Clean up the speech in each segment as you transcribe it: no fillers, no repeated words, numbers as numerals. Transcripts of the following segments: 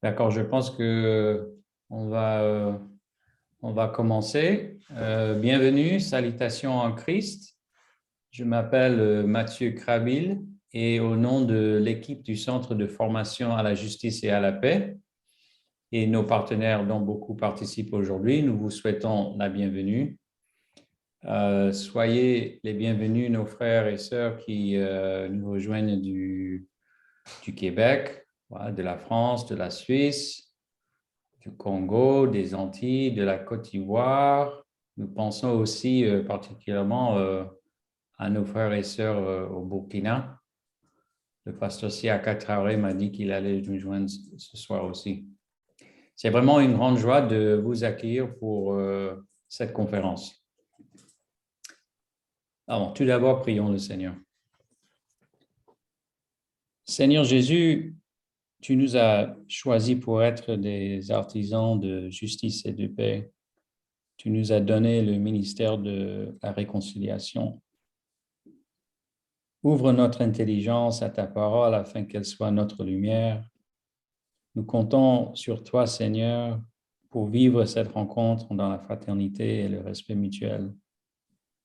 D'accord, je pense que on va, euh, on va commencer. Bienvenue, salutations en Christ. Je m'appelle Mathieu Crabil et au nom de l'équipe du Centre de formation à la justice et à la paix et nos partenaires dont beaucoup participent aujourd'hui, nous vous souhaitons la bienvenue. Soyez les bienvenus, nos frères et sœurs qui nous rejoignent du Québec, voilà, de la France, de la Suisse, du Congo, des Antilles, de la Côte d'Ivoire. Nous pensons aussi particulièrement à nos frères et sœurs au Burkina. Le pasteur Siaka Traoré m'a dit qu'il allait nous joindre ce soir aussi. C'est vraiment une grande joie de vous accueillir pour cette conférence. Alors, tout d'abord, prions le Seigneur. Seigneur Jésus, tu nous as choisis pour être des artisans de justice et de paix. Tu nous as donné le ministère de la réconciliation. Ouvre notre intelligence à ta parole afin qu'elle soit notre lumière. Nous comptons sur toi, Seigneur, pour vivre cette rencontre dans la fraternité et le respect mutuel.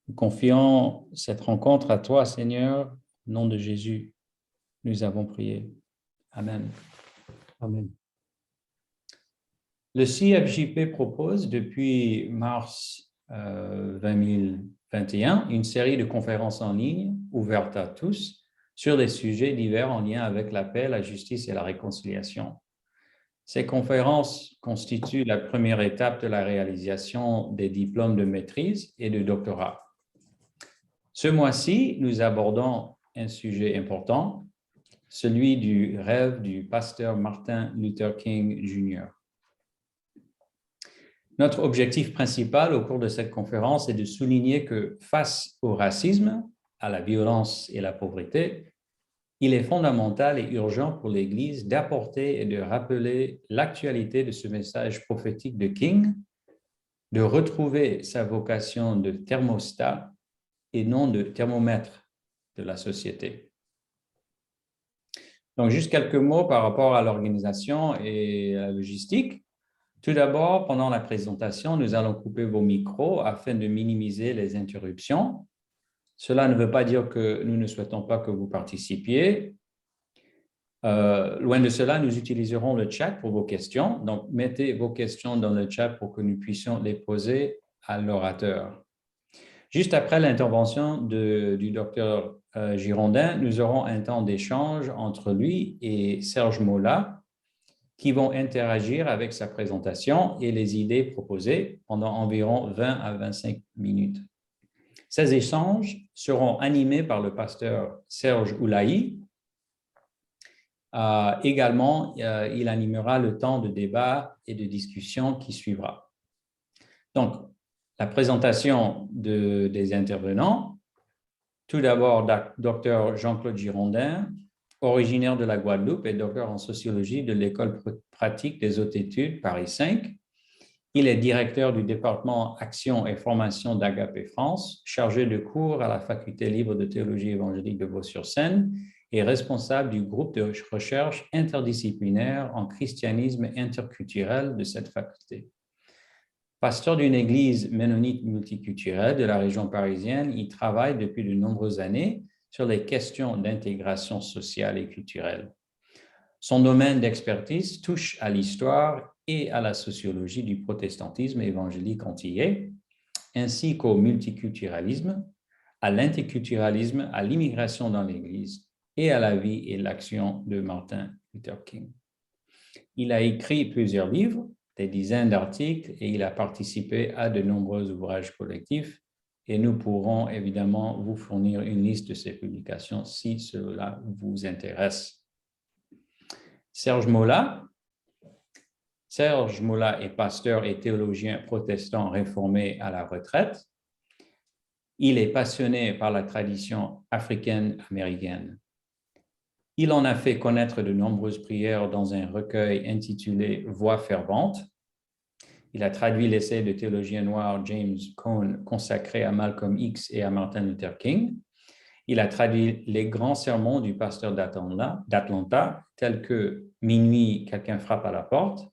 Nous confions cette rencontre à toi, Seigneur, au nom de Jésus. Nous avons prié. Amen. Amen. Le CFJP propose depuis mars 2021 une série de conférences en ligne ouvertes à tous sur des sujets divers en lien avec la paix, la justice et la réconciliation. Ces conférences constituent la première étape de la réalisation des diplômes de maîtrise et de doctorat. Ce mois-ci, nous abordons un sujet important, celui du rêve du pasteur Martin Luther King Jr. Notre objectif principal au cours de cette conférence est de souligner que face au racisme, à la violence et à la pauvreté, il est fondamental et urgent pour l'Église d'apporter et de rappeler l'actualité de ce message prophétique de King, de retrouver sa vocation de thermostat et non de thermomètre de la société. Donc, juste quelques mots par rapport à l'organisation et à la logistique. Tout d'abord, pendant la présentation, nous allons couper vos micros afin de minimiser les interruptions. Cela ne veut pas dire que nous ne souhaitons pas que vous participiez. Loin de cela, nous utiliserons le chat pour vos questions. Donc, mettez vos questions dans le chat pour que nous puissions les poser à l'orateur. Juste après l'intervention du docteur Girondin, nous aurons un temps d'échange entre lui et Serge Mola qui vont interagir avec sa présentation et les idées proposées pendant environ 20 à 25 minutes. Ces échanges seront animés par le pasteur Serge Oulahi. Également, il animera le temps de débat et de discussion qui suivra. Donc, la présentation des intervenants. Tout d'abord, Dr Jean-Claude Girondin, originaire de la Guadeloupe et docteur en sociologie de l'École pratique des hautes études Paris 5. Il est directeur du département Action et formation d'Agapé France, chargé de cours à la Faculté libre de théologie évangélique de Vaux-sur-Seine et responsable du groupe de recherche interdisciplinaire en christianisme interculturel de cette faculté. Pasteur d'une église ménonite multiculturelle de la région parisienne, il travaille depuis de nombreuses années sur les questions d'intégration sociale et culturelle. Son domaine d'expertise touche à l'histoire et à la sociologie du protestantisme évangélique antillais, ainsi qu'au multiculturalisme, à l'interculturalisme, à l'immigration dans l'Église et à la vie et l'action de Martin Luther King. Il a écrit plusieurs livres, des dizaines d'articles et il a participé à de nombreux ouvrages collectifs et nous pourrons évidemment vous fournir une liste de ces publications si cela vous intéresse. Serge Mola. Serge Mola est pasteur et théologien protestant réformé à la retraite. Il est passionné par la tradition africaine-américaine. Il en a fait connaître de nombreuses prières dans un recueil intitulé « Voix fervente ». Il a traduit l'essai de théologien noir James Cone consacré à Malcolm X et à Martin Luther King. Il a traduit les grands sermons du pasteur d'Atlanta, tels que Minuit, quelqu'un frappe à la porte,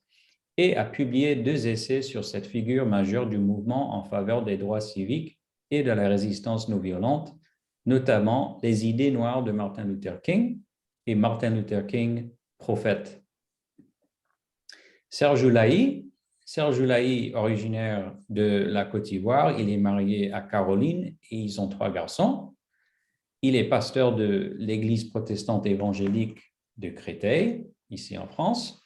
et a publié 2 essais sur cette figure majeure du mouvement en faveur des droits civiques et de la résistance non violente, notamment Les idées noires de Martin Luther King et Martin Luther King, prophète. Serge Oulahi, originaire de la Côte d'Ivoire, il est marié à Caroline et ils ont 3 garçons. Il est pasteur de l'Église protestante évangélique de Créteil, ici en France.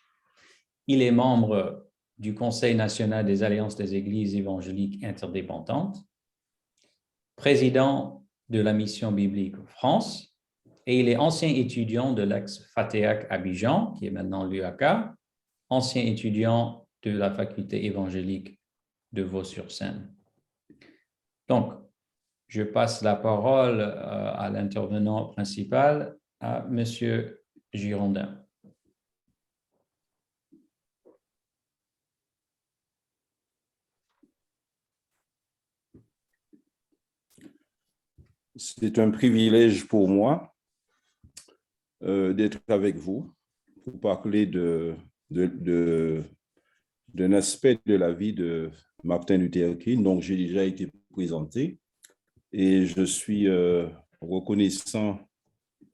Il est membre du Conseil national des alliances des églises évangéliques interdépendantes, président de la mission biblique France, et il est ancien étudiant de l'ex-FATEAC Abidjan, qui est maintenant l'UAK, ancien étudiant de la faculté évangélique de Vaux-sur-Seine. Donc, je passe la parole à l'intervenant principal, à M. Girondin. C'est un privilège pour moi d'être avec vous pour parler d'un aspect de la vie de Martin Luther King. Donc, j'ai déjà été présenté et je suis reconnaissant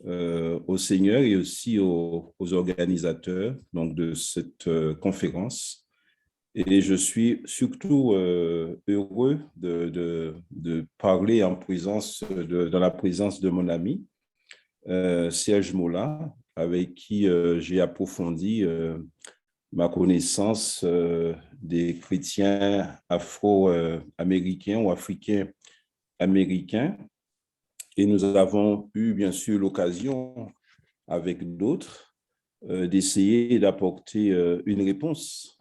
au Seigneur et aussi aux organisateurs donc, de cette conférence. Et je suis surtout heureux de parler dans la présence de mon ami, Serge Mola, avec qui j'ai approfondi ma connaissance des chrétiens afro-américains ou africains-américains. Et nous avons eu bien sûr l'occasion, avec d'autres, d'essayer d'apporter une réponse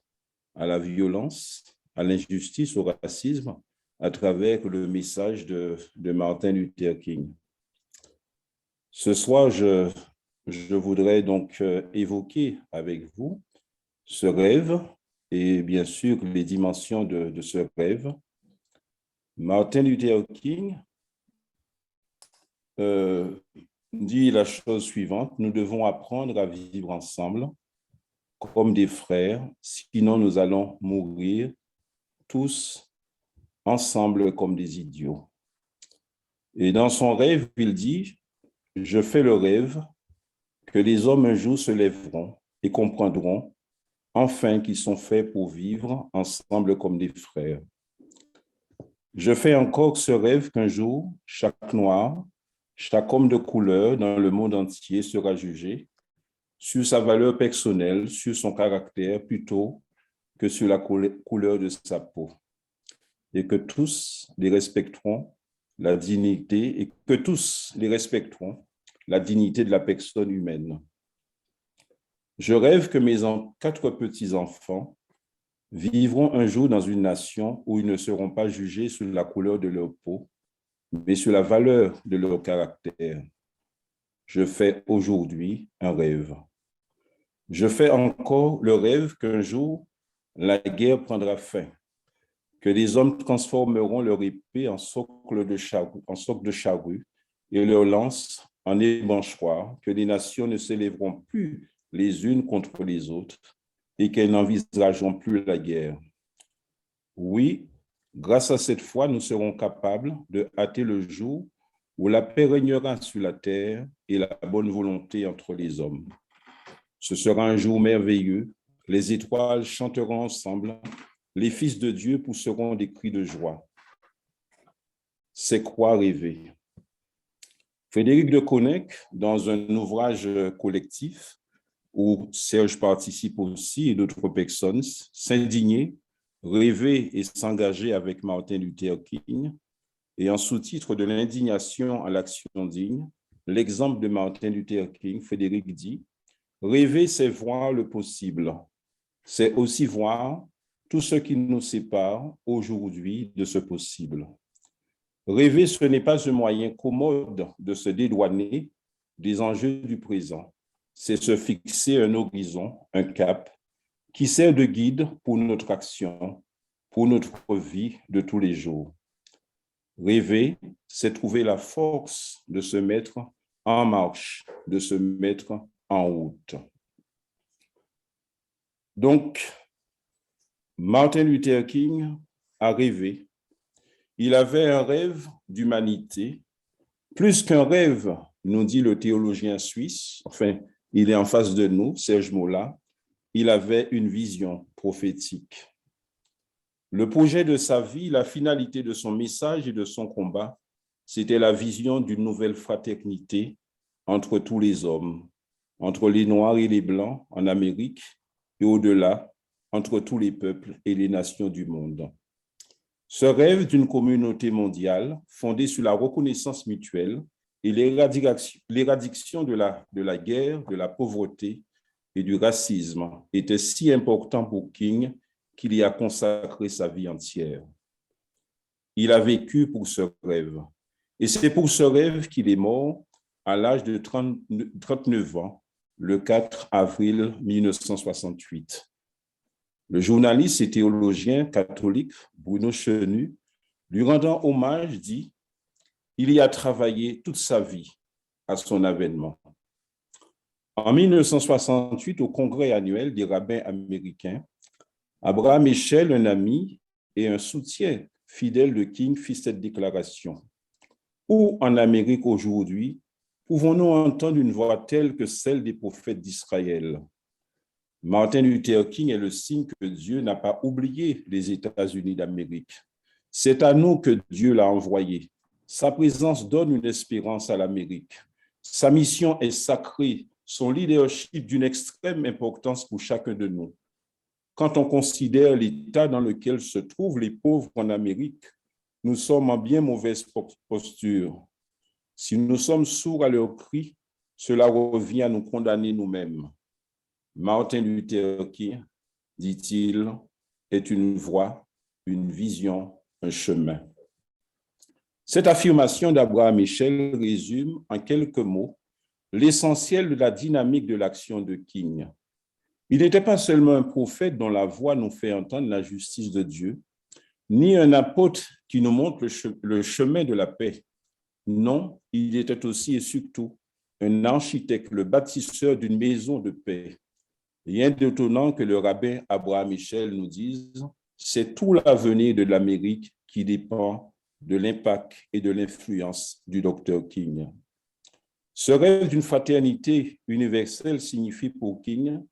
à la violence, à l'injustice, au racisme, à travers le message de Martin Luther King. Ce soir, je voudrais donc évoquer avec vous ce rêve et bien sûr les dimensions de ce rêve. Martin Luther King dit la chose suivante: nous devons apprendre à vivre ensemble comme des frères, sinon nous allons mourir tous ensemble comme des idiots. Et dans son rêve, il dit: je fais le rêve que les hommes un jour se lèveront et comprendront enfin qu'ils sont faits pour vivre ensemble comme des frères. Je fais encore ce rêve qu'un jour, chaque noir, chaque homme de couleur dans le monde entier sera jugé sur sa valeur personnelle, sur son caractère, plutôt que sur la couleur de sa peau. Et que tous les respecteront la dignité, et que tous les respecteront la dignité de la personne humaine. Je rêve que mes 4 petits-enfants vivront un jour dans une nation où ils ne seront pas jugés sur la couleur de leur peau, mais sur la valeur de leur caractère. Je fais aujourd'hui un rêve. Je fais encore le rêve qu'un jour, la guerre prendra fin, que les hommes transformeront leur épée en socle de charrue et leur lance en ébanchoir, que les nations ne s'élèveront plus les unes contre les autres et qu'elles n'envisageront plus la guerre. Oui, grâce à cette foi, nous serons capables de hâter le jour où la paix régnera sur la terre et la bonne volonté entre les hommes. Ce sera un jour merveilleux, les étoiles chanteront ensemble, les fils de Dieu pousseront des cris de joie. C'est quoi rêver? Frédéric de Connec, dans un ouvrage collectif où Serge participe aussi et d'autres personnes, s'indigner, rêver et s'engager avec Martin Luther King, et en sous-titre de l'indignation à l'action digne, l'exemple de Martin Luther King, Frédéric dit: rêver, c'est voir le possible. C'est aussi voir tout ce qui nous sépare aujourd'hui de ce possible. Rêver, ce n'est pas un moyen commode de se dédouaner des enjeux du présent. C'est se fixer un horizon, un cap, qui sert de guide pour notre action, pour notre vie de tous les jours. Rêver, c'est trouver la force de se mettre en marche, de se mettre en route. Donc, Martin Luther King a rêvé. Il avait un rêve d'humanité. Plus qu'un rêve, nous dit le théologien suisse, enfin, il est en face de nous, Serge Mola, il avait une vision prophétique. Le projet de sa vie, la finalité de son message et de son combat, c'était la vision d'une nouvelle fraternité entre tous les hommes, entre les Noirs et les Blancs en Amérique et au-delà, entre tous les peuples et les nations du monde. Ce rêve d'une communauté mondiale fondée sur la reconnaissance mutuelle et l'éradication de la guerre, de la pauvreté et du racisme était si important pour King qu'il y a consacré sa vie entière. Il a vécu pour ce rêve. Et c'est pour ce rêve qu'il est mort à l'âge de 39 ans, le 4 avril 1968. Le journaliste et théologien catholique Bruno Chenu, lui rendant hommage, dit « Il y a travaillé toute sa vie à son avènement ». En 1968, au congrès annuel des rabbins américains, Abraham Eshel, un ami et un soutien fidèle de King, fit cette déclaration. Où en Amérique aujourd'hui pouvons-nous entendre une voix telle que celle des prophètes d'Israël? Martin Luther King est le signe que Dieu n'a pas oublié les États-Unis d'Amérique. C'est à nous que Dieu l'a envoyé. Sa présence donne une espérance à l'Amérique. Sa mission est sacrée, son leadership d'une extrême importance pour chacun de nous. Quand on considère l'état dans lequel se trouvent les pauvres en Amérique, nous sommes en bien mauvaise posture. Si nous sommes sourds à leurs cris, cela revient à nous condamner nous-mêmes. Martin Luther King, dit-il, est une voie, une vision, un chemin. Cette affirmation d'Abraham Eshel résume en quelques mots l'essentiel de la dynamique de l'action de King. Il n'était pas seulement un prophète dont la voix nous fait entendre la justice de Dieu, ni un apôtre qui nous montre le chemin de la paix. Non, il était aussi et surtout un architecte, le bâtisseur d'une maison de paix. Rien d'étonnant que le rabbin Abraham Eshel nous dise « C'est tout l'avenir de l'Amérique qui dépend de l'impact et de l'influence du Dr King. » Ce rêve d'une fraternité universelle signifie pour King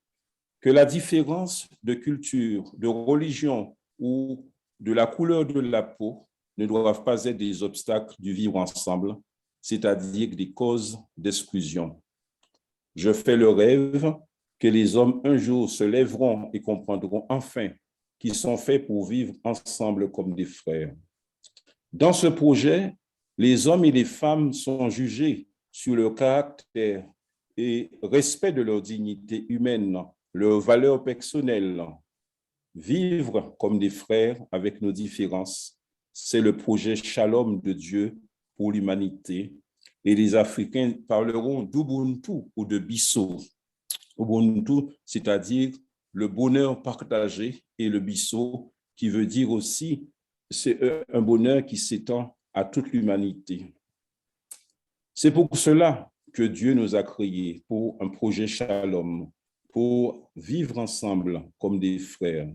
que la différence de culture, de religion ou de la couleur de la peau ne doivent pas être des obstacles du vivre ensemble, c'est-à-dire des causes d'exclusion. Je fais le rêve que les hommes un jour se lèveront et comprendront enfin qu'ils sont faits pour vivre ensemble comme des frères. Dans ce projet, les hommes et les femmes sont jugés sur leur caractère et respect de leur dignité humaine, leurs valeurs personnelles. Vivre comme des frères avec nos différences, c'est le projet Shalom de Dieu pour l'humanité. Et les Africains parleront d'Ubuntu ou de Bisso. Ubuntu, c'est-à-dire le bonheur partagé, et le Bisso, qui veut dire aussi c'est un bonheur qui s'étend à toute l'humanité. C'est pour cela que Dieu nous a créés, pour un projet Shalom, pour vivre ensemble comme des frères.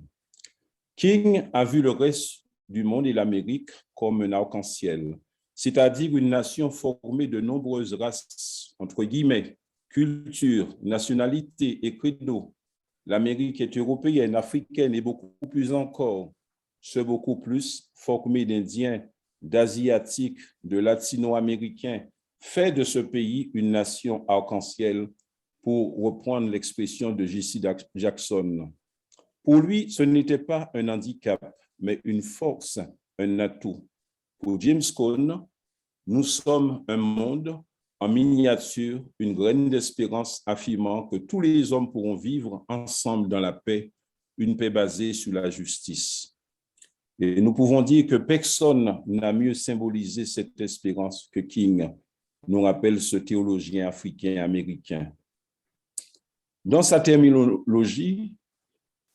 King a vu le reste du monde et l'Amérique comme un arc-en-ciel, c'est-à-dire une nation formée de nombreuses races, entre guillemets, cultures, nationalités et credos. L'Amérique est européenne, africaine et beaucoup plus encore. Ce beaucoup plus formé d'Indiens, d'Asiatiques, de Latino-Américains, fait de ce pays une nation arc-en-ciel, pour reprendre l'expression de J.C. Jackson. Pour lui, ce n'était pas un handicap, mais une force, un atout. Pour James Cone, nous sommes un monde en miniature, une graine d'espérance affirmant que tous les hommes pourront vivre ensemble dans la paix, une paix basée sur la justice. Et nous pouvons dire que personne n'a mieux symbolisé cette espérance que King, nous rappelle ce théologien africain-américain. Dans sa terminologie,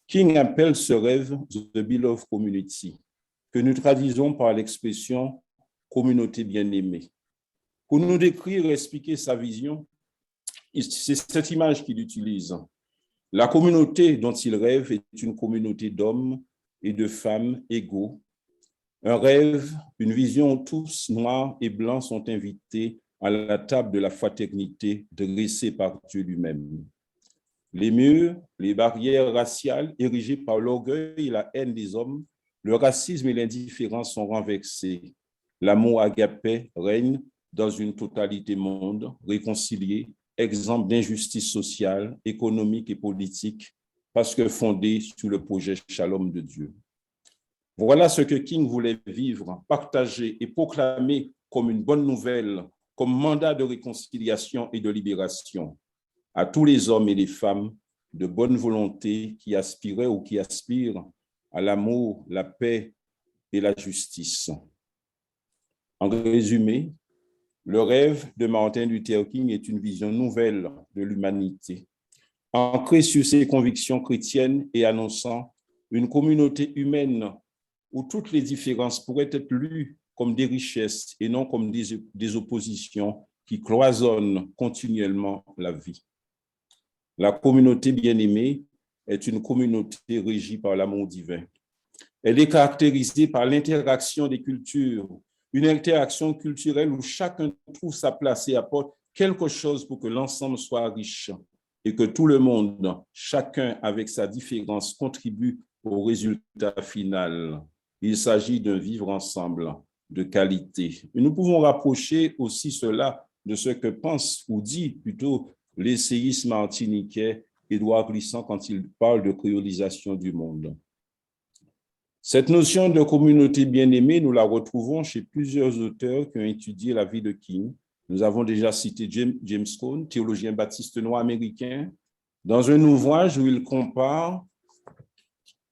King appelle ce rêve « The Beloved Community », que nous traduisons par l'expression « communauté bien-aimée ». Pour nous décrire et expliquer sa vision, c'est cette image qu'il utilise. La communauté dont il rêve est une communauté d'hommes et de femmes égaux. Un rêve, une vision où tous, noirs et blancs, sont invités à la table de la fraternité dressée par Dieu lui-même. Les murs, les barrières raciales érigées par l'orgueil et la haine des hommes, le racisme et l'indifférence sont renversés. L'amour agapé règne dans une totalité monde, réconcilié, exemple d'injustice sociale, économique et politique, parce que fondé sur le projet Shalom de Dieu. Voilà ce que King voulait vivre, partager et proclamer comme une bonne nouvelle, comme mandat de réconciliation et de libération à tous les hommes et les femmes de bonne volonté qui aspiraient ou qui aspirent à l'amour, la paix et la justice. En résumé, le rêve de Martin Luther King est une vision nouvelle de l'humanité, ancrée sur ses convictions chrétiennes et annonçant une communauté humaine où toutes les différences pourraient être lues comme des richesses et non comme des oppositions qui cloisonnent continuellement la vie. La communauté bien-aimée est une communauté régie par l'amour divin. Elle est caractérisée par l'interaction des cultures, une interaction culturelle où chacun trouve sa place et apporte quelque chose pour que l'ensemble soit riche et que tout le monde, chacun avec sa différence, contribue au résultat final. Il s'agit d'un vivre ensemble de qualité. Et nous pouvons rapprocher aussi cela de ce que pense ou dit plutôt l'essayiste martiniquais Édouard Glissant quand il parle de créolisation du monde. Cette notion de communauté bien-aimée, nous la retrouvons chez plusieurs auteurs qui ont étudié la vie de King. Nous avons déjà cité James Cone, théologien baptiste noir américain, dans un ouvrage où il compare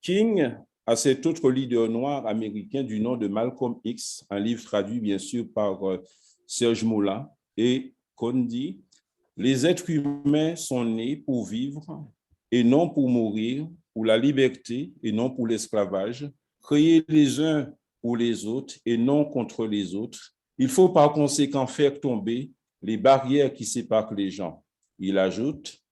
King à cet autre leader noir américain du nom de Malcolm X, un livre traduit bien sûr par Serge Moula, et Cone dit « Les êtres humains sont nés pour vivre et non pour mourir, pour la liberté et non pour l'esclavage, créés les uns pour les autres et non contre les autres. Il faut par conséquent faire tomber les barrières qui séparent les gens. » Il ajoute,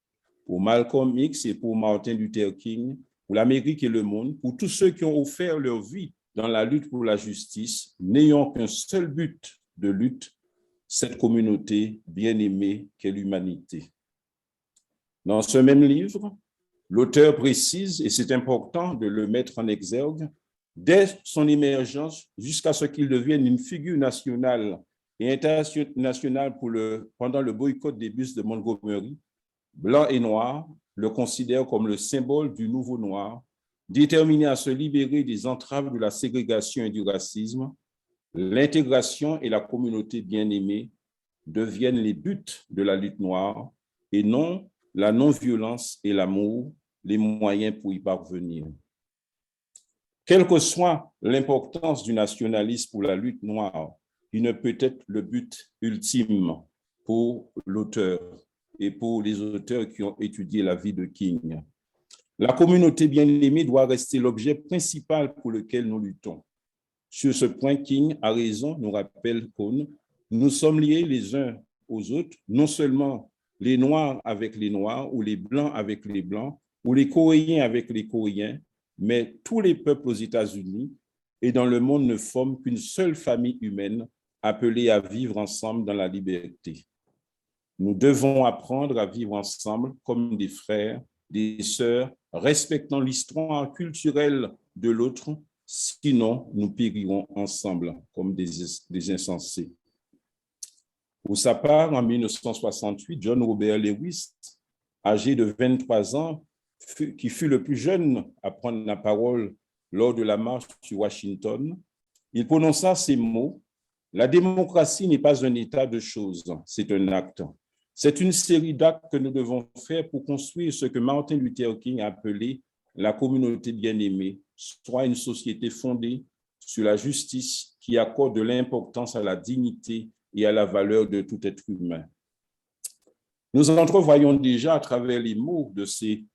pour Malcolm X et pour Martin Luther King, pour l'Amérique et le monde, pour tous ceux qui ont offert leur vie dans la lutte pour la justice, n'ayant qu'un seul but de lutte, cette communauté bien-aimée qu'est l'humanité. Dans ce même livre, l'auteur précise, et c'est important de le mettre en exergue, dès son émergence jusqu'à ce qu'il devienne une figure nationale et internationale pendant le boycott des bus de Montgomery, blancs et noirs le considèrent comme le symbole du nouveau noir, déterminé à se libérer des entraves de la ségrégation et du racisme. L'intégration et la communauté bien-aimée deviennent les buts de la lutte noire et non la non-violence et l'amour, les moyens pour y parvenir. Quelle que soit l'importance du nationalisme pour la lutte noire, il ne peut être le but ultime pour l'auteur et pour les auteurs qui ont étudié la vie de King. La communauté bien-aimée doit rester l'objet principal pour lequel nous luttons. Sur ce point, King a raison, nous rappelle Cone, nous sommes liés les uns aux autres, non seulement les Noirs avec les Noirs, ou les Blancs avec les Blancs, ou les Coréens avec les Coréens, mais tous les peuples aux États-Unis et dans le monde ne forment qu'une seule famille humaine appelée à vivre ensemble dans la liberté. Nous devons apprendre à vivre ensemble comme des frères, des sœurs, respectant l'histoire culturelle de l'autre. Sinon, nous périrons ensemble comme des insensés. Pour sa part, en 1968, John Robert Lewis, âgé de 23 ans, qui fut le plus jeune à prendre la parole lors de la marche sur Washington, il prononça ces mots: « La démocratie n'est pas un état de choses, c'est un acte. C'est une série d'actes que nous devons faire pour construire ce que Martin Luther King a appelé la communauté bien-aimée, soit une société fondée sur la justice qui accorde de l'importance à la dignité et à la valeur de tout être humain. » Nous entrevoyons déjà à travers les mots de ces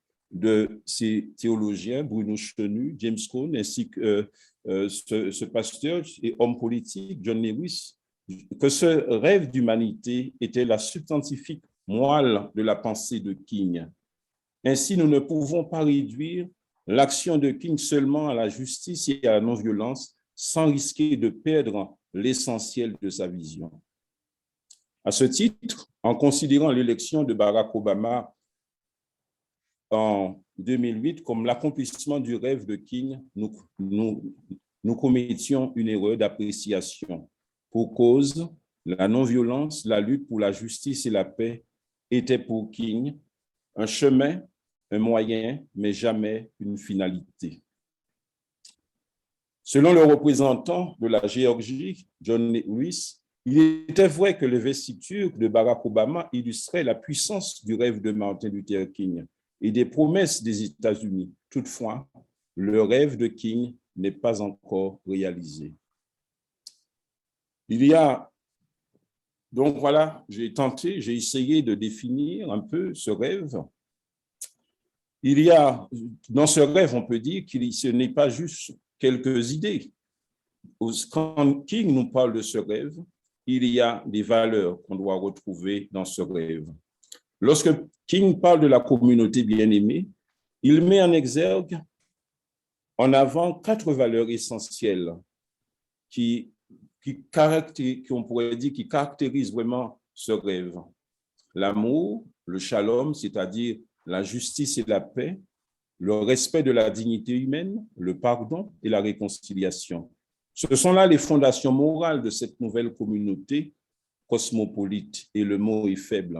théologiens, Bruno Chenu, James Cone, ainsi que ce pasteur et homme politique, John Lewis, que ce rêve d'humanité était la substantifique moelle de la pensée de King. Ainsi, nous ne pouvons pas réduire l'action de King seulement à la justice et à la non-violence sans risquer de perdre l'essentiel de sa vision. À ce titre, en considérant l'élection de Barack Obama en 2008 comme l'accomplissement du rêve de King, nous commettions une erreur d'appréciation. Pour cause, la non-violence, la lutte pour la justice et la paix étaient pour King un chemin, un moyen, mais jamais une finalité. Selon le représentant de la Géorgie, John Lewis, il était vrai que l'investiture de Barack Obama illustrait la puissance du rêve de Martin Luther King et des promesses des États-Unis. Toutefois, le rêve de King n'est pas encore réalisé. Donc voilà, j'ai essayé de définir un peu ce rêve. Dans ce rêve, on peut dire que ce n'est pas juste quelques idées. Quand King nous parle de ce rêve, il y a des valeurs qu'on doit retrouver dans ce rêve. Lorsque King parle de la communauté bien-aimée, il met en exergue, en avant 4 valeurs essentielles qui caractérisent vraiment ce rêve. L'amour, le shalom, c'est-à-dire la justice et la paix, le respect de la dignité humaine, le pardon et la réconciliation. Ce sont là les fondations morales de cette nouvelle communauté cosmopolite, et le mot est faible.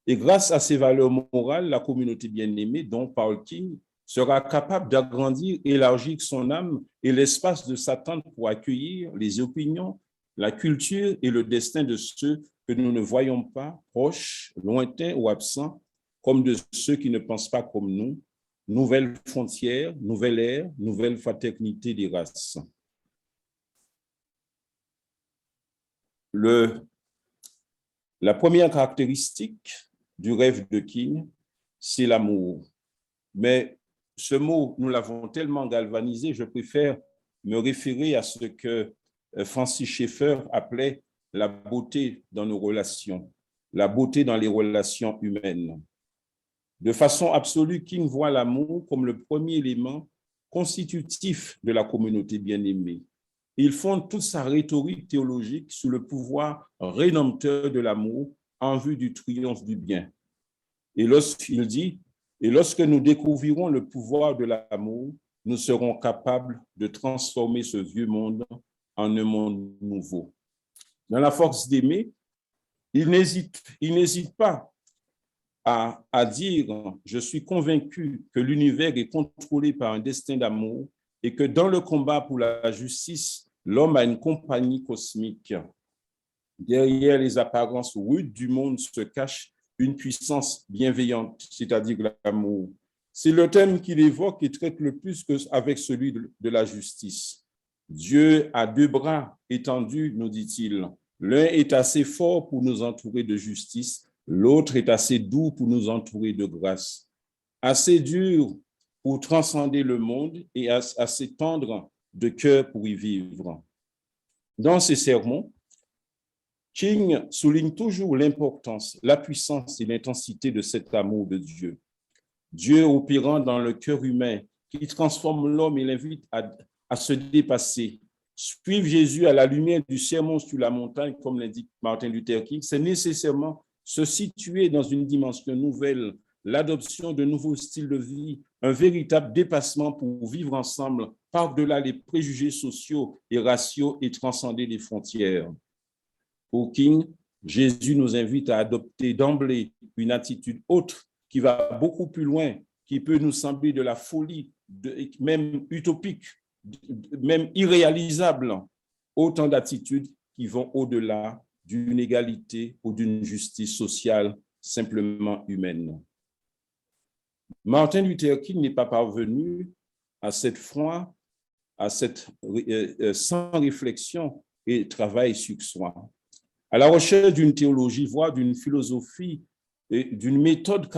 Et grâce à ces valeurs morales, la communauté bien-aimée dont parle King sera capable d'agrandir, élargir son âme et l'espace de s'attendre pour accueillir les opinions, la culture et le destin de ceux que nous ne voyons pas, proches, lointains ou absents, comme de ceux qui ne pensent pas comme nous. Nouvelle frontière, nouvelle ère, nouvelle fraternité des races. La première caractéristique du rêve de King, c'est l'amour. Mais ce mot, nous l'avons tellement galvanisé, je préfère me référer à ce que Francis Schaeffer appelait la beauté dans nos relations, la beauté dans les relations humaines. De façon absolue, King voit l'amour comme le premier élément constitutif de la communauté bien-aimée. Il fonde toute sa rhétorique théologique sur le pouvoir rédempteur de l'amour en vue du triomphe du bien. Et lorsqu'il dit, et lorsque nous découvrirons le pouvoir de l'amour, nous serons capables de transformer ce vieux monde en un monde nouveau. Dans la force d'aimer, il n'hésite pas à dire « Je suis convaincu que l'univers est contrôlé par un destin d'amour et que dans le combat pour la justice, l'homme a une compagnie cosmique. Derrière les apparences rudes du monde se cache une puissance bienveillante, c'est-à-dire l'amour. » C'est le thème qu'il évoque et traite le plus qu'avec celui de la justice. Dieu a 2 bras étendus, nous dit-il. L'un est assez fort pour nous entourer de justice, l'autre est assez doux pour nous entourer de grâce. Assez dur pour transcender le monde et assez tendre de cœur pour y vivre. Dans ses sermons, King souligne toujours l'importance, la puissance et l'intensité de cet amour de Dieu. Dieu opérant dans le cœur humain, qui transforme l'homme et l'invite à se dépasser. Suivre Jésus à la lumière du sermon sur la montagne, comme l'indique Martin Luther King, c'est nécessairement se situer dans une dimension nouvelle, l'adoption de nouveaux styles de vie, un véritable dépassement pour vivre ensemble par-delà les préjugés sociaux et raciaux et transcender les frontières. Pour King, Jésus nous invite à adopter d'emblée une attitude autre qui va beaucoup plus loin, qui peut nous sembler de la folie, même utopique, même irréalisable. Autant d'attitudes qui vont au-delà d'une égalité ou d'une justice sociale simplement humaine. Martin Luther King n'est pas parvenu à cette foi, sans réflexion et travail sur soi. À la recherche d'une théologie, voire d'une philosophie et d'une méthode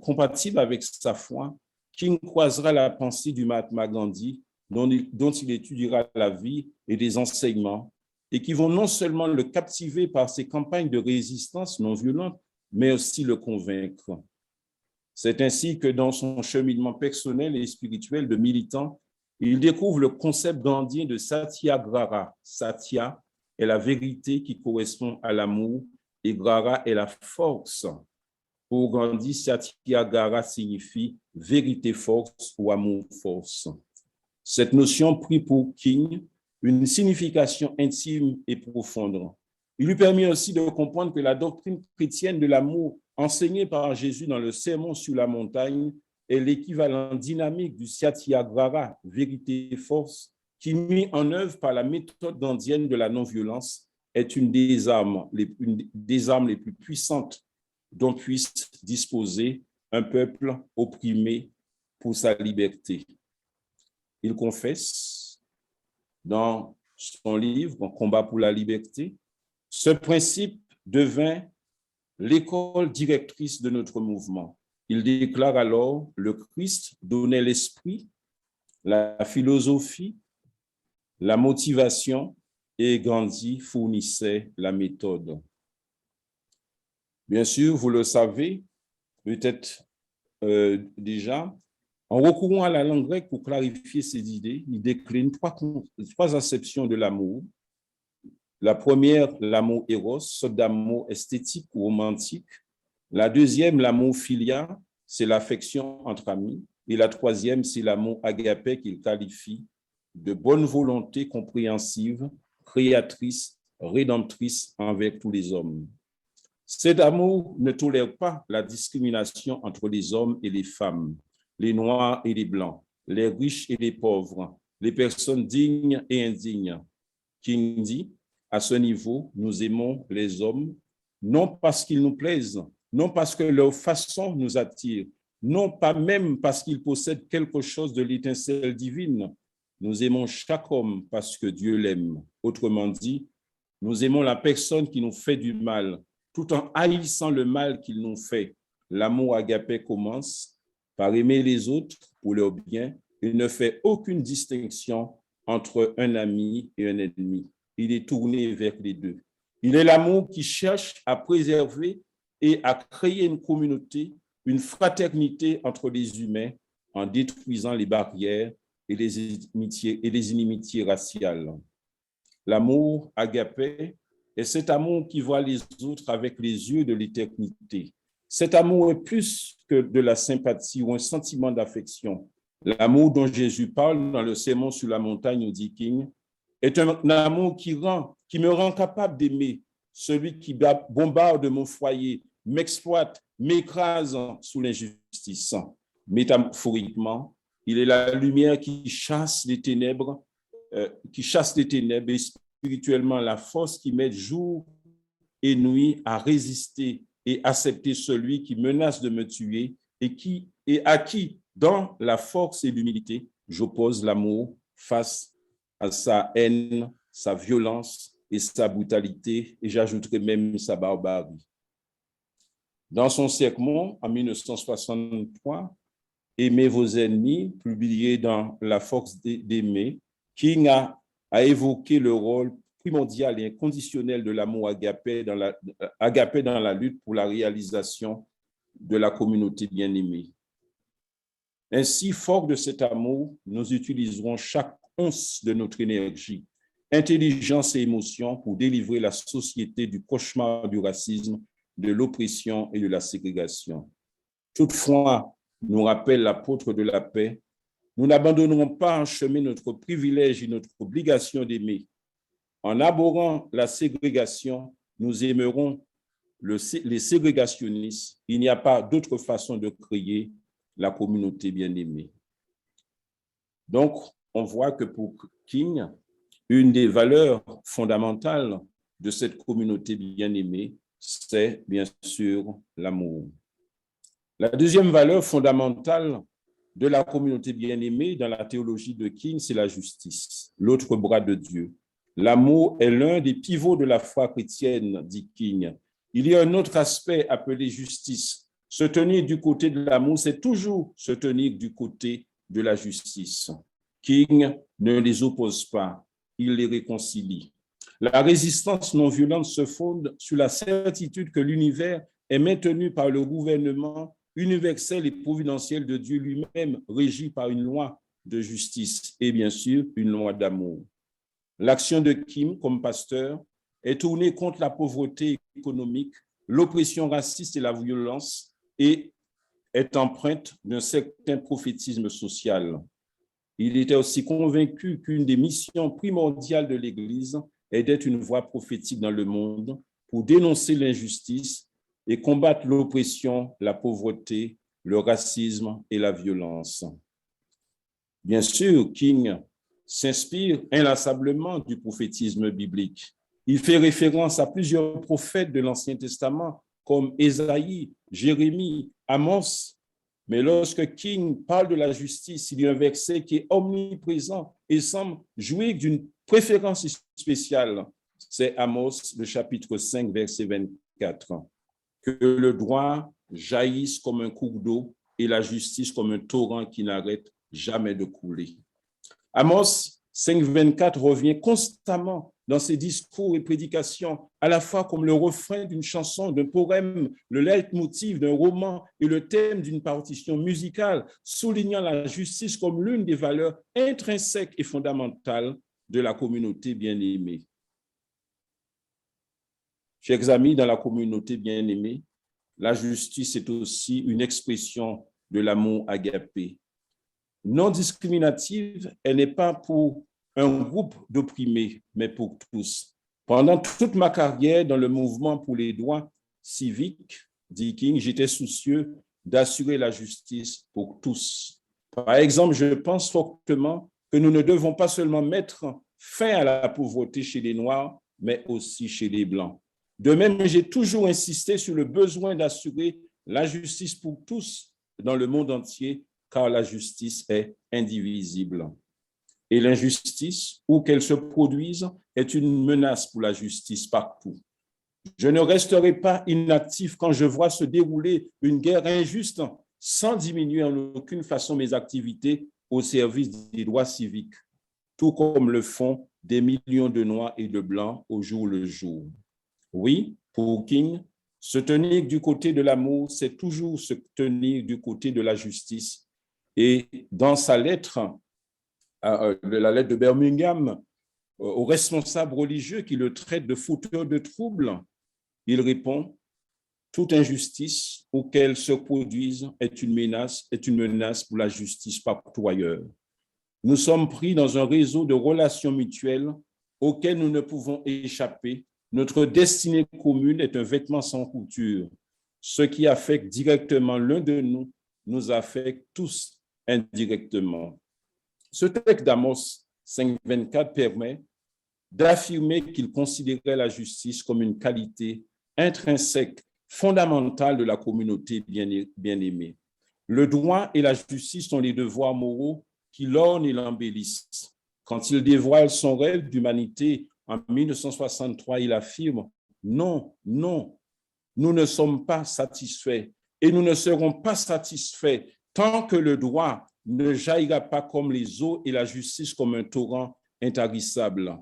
compatible avec sa foi, King croisera la pensée du Mahatma Gandhi, dont il étudiera la vie et des enseignements, et qui vont non seulement le captiver par ses campagnes de résistance non violente, mais aussi le convaincre. C'est ainsi que dans son cheminement personnel et spirituel de militant, il découvre le concept gandhien de Satyagraha. Satya est la vérité qui correspond à l'amour et Graha est la force. Pour Gandhi, Satyagraha signifie vérité force ou amour force. Cette notion prit pour King une signification intime et profonde. Il lui permet aussi de comprendre que la doctrine chrétienne de l'amour enseignée par Jésus dans le Sermon sur la montagne est l'équivalent dynamique du Satyagraha, vérité et force, qui, mis en œuvre par la méthode gandhienne de la non-violence, est une des armes les plus puissantes dont puisse disposer un peuple opprimé pour sa liberté. Il confesse dans son livre « Combat pour la liberté », ce principe devint l'école directrice de notre mouvement. Il déclare alors: le Christ donnait l'esprit, la philosophie, la motivation et Gandhi fournissait la méthode. Bien sûr, vous le savez, peut-être déjà, en recourant à la langue grecque pour clarifier ses idées, il décline trois acceptions de l'amour. La première, l'amour éros, sorte d'amour esthétique ou romantique. La deuxième, l'amour philia, c'est l'affection entre amis. Et la troisième, c'est l'amour agapé qu'il qualifie de bonne volonté compréhensive, créatrice, rédemptrice envers tous les hommes. Cet amour ne tolère pas la discrimination entre les hommes et les femmes, les noirs et les blancs, les riches et les pauvres, les personnes dignes et indignes. King dit: à ce niveau, nous aimons les hommes, non parce qu'ils nous plaisent, non parce que leur façon nous attire, non pas même parce qu'ils possèdent quelque chose de l'étincelle divine. Nous aimons chaque homme parce que Dieu l'aime. Autrement dit, nous aimons la personne qui nous fait du mal, tout en haïssant le mal qu'il nous fait. L'amour agapé commence par aimer les autres pour leur bien et ne fait aucune distinction entre un ami et un ennemi. Il est tourné vers les deux. Il est l'amour qui cherche à préserver et à créer une communauté, une fraternité entre les humains en détruisant les barrières et les inimitiés raciales. L'amour agapé est cet amour qui voit les autres avec les yeux de l'éternité. Cet amour est plus que de la sympathie ou un sentiment d'affection. L'amour dont Jésus parle dans le Sermon sur la montagne, dit King, est un amour qui me rend capable d'aimer celui qui bombarde mon foyer, m'exploite, m'écrase sous l'injustice. Métaphoriquement, il est la lumière qui chasse les ténèbres et spirituellement la force qui m'aide jour et nuit à résister et accepter celui qui menace de me tuer et à qui, dans la force et l'humilité, j'oppose l'amour face à sa haine, sa violence et sa brutalité, et j'ajouterai même sa barbarie. Dans son sermon en 1963, « Aimez vos ennemis », publié dans La force d'aimer, King a évoqué le rôle primordial et inconditionnel de l'amour agapé dans la lutte pour la réalisation de la communauté bien-aimée. Ainsi, fort de cet amour, nous utiliserons chaque once de notre énergie, intelligence et émotion pour délivrer la société du cauchemar du racisme, de l'oppression et de la ségrégation. Toutefois, nous rappelle l'apôtre de la paix, nous n'abandonnerons pas en chemin notre privilège et notre obligation d'aimer. En abhorrant la ségrégation, nous aimerons les ségrégationnistes. Il n'y a pas d'autre façon de créer la communauté bien-aimée. Donc, on voit que pour King, une des valeurs fondamentales de cette communauté bien-aimée, c'est bien sûr l'amour. La deuxième valeur fondamentale de la communauté bien-aimée dans la théologie de King, c'est la justice, l'autre bras de Dieu. L'amour est l'un des pivots de la foi chrétienne, dit King. Il y a un autre aspect appelé justice. Se tenir du côté de l'amour, c'est toujours se tenir du côté de la justice. King ne les oppose pas, il les réconcilie. La résistance non violente se fonde sur la certitude que l'univers est maintenu par le gouvernement universelle et providentielle de Dieu lui-même, régie par une loi de justice et bien sûr une loi d'amour. L'action de Kim comme pasteur est tournée contre la pauvreté économique, l'oppression raciste et la violence et est empreinte d'un certain prophétisme social. Il était aussi convaincu qu'une des missions primordiales de l'Église est d'être une voix prophétique dans le monde pour dénoncer l'injustice et combattre l'oppression, la pauvreté, le racisme et la violence. Bien sûr, King s'inspire inlassablement du prophétisme biblique. Il fait référence à plusieurs prophètes de l'Ancien Testament comme Ésaïe, Jérémie, Amos. Mais lorsque King parle de la justice, il y a un verset qui est omniprésent et semble jouir d'une préférence spéciale. C'est Amos, le chapitre 5, verset 24. Que le droit jaillisse comme un cours d'eau et la justice comme un torrent qui n'arrête jamais de couler. Amos 5, 24 revient constamment dans ses discours et prédications, à la fois comme le refrain d'une chanson, d'un poème, le leitmotiv d'un roman et le thème d'une partition musicale, soulignant la justice comme l'une des valeurs intrinsèques et fondamentales de la communauté bien-aimée. Chers amis, dans la communauté bien-aimée, la justice est aussi une expression de l'amour agapé. Non discriminative, elle n'est pas pour un groupe d'opprimés, mais pour tous. Pendant toute ma carrière dans le mouvement pour les droits civiques, dit King, j'étais soucieux d'assurer la justice pour tous. Par exemple, je pense fortement que nous ne devons pas seulement mettre fin à la pauvreté chez les Noirs, mais aussi chez les Blancs. De même, j'ai toujours insisté sur le besoin d'assurer la justice pour tous dans le monde entier, car la justice est indivisible. Et l'injustice, où qu'elle se produise, est une menace pour la justice partout. Je ne resterai pas inactif quand je vois se dérouler une guerre injuste sans diminuer en aucune façon mes activités au service des droits civiques, tout comme le font des millions de Noirs et de Blancs au jour le jour. Oui, pour King, se tenir du côté de l'amour, c'est toujours se tenir du côté de la justice. Et dans sa lettre, la lettre de Birmingham, aux responsables religieux qui le traitent de fauteur de troubles, il répond « Toute injustice où qu'elle se produise est une menace pour la justice partout ailleurs. Nous sommes pris dans un réseau de relations mutuelles auxquelles nous ne pouvons échapper. Notre destinée commune est un vêtement sans couture. Ce qui affecte directement l'un de nous, nous affecte tous indirectement. » Ce texte d'Amos 5.24 permet d'affirmer qu'il considérait la justice comme une qualité intrinsèque, fondamentale de la communauté bien-aimée. Le droit et la justice sont les devoirs moraux qui l'ornent et l'embellissent. Quand il dévoile son rêve d'humanité en 1963, il affirme « Non, non, nous ne sommes pas satisfaits et nous ne serons pas satisfaits tant que le droit ne jaillira pas comme les eaux et la justice comme un torrent intarissable. »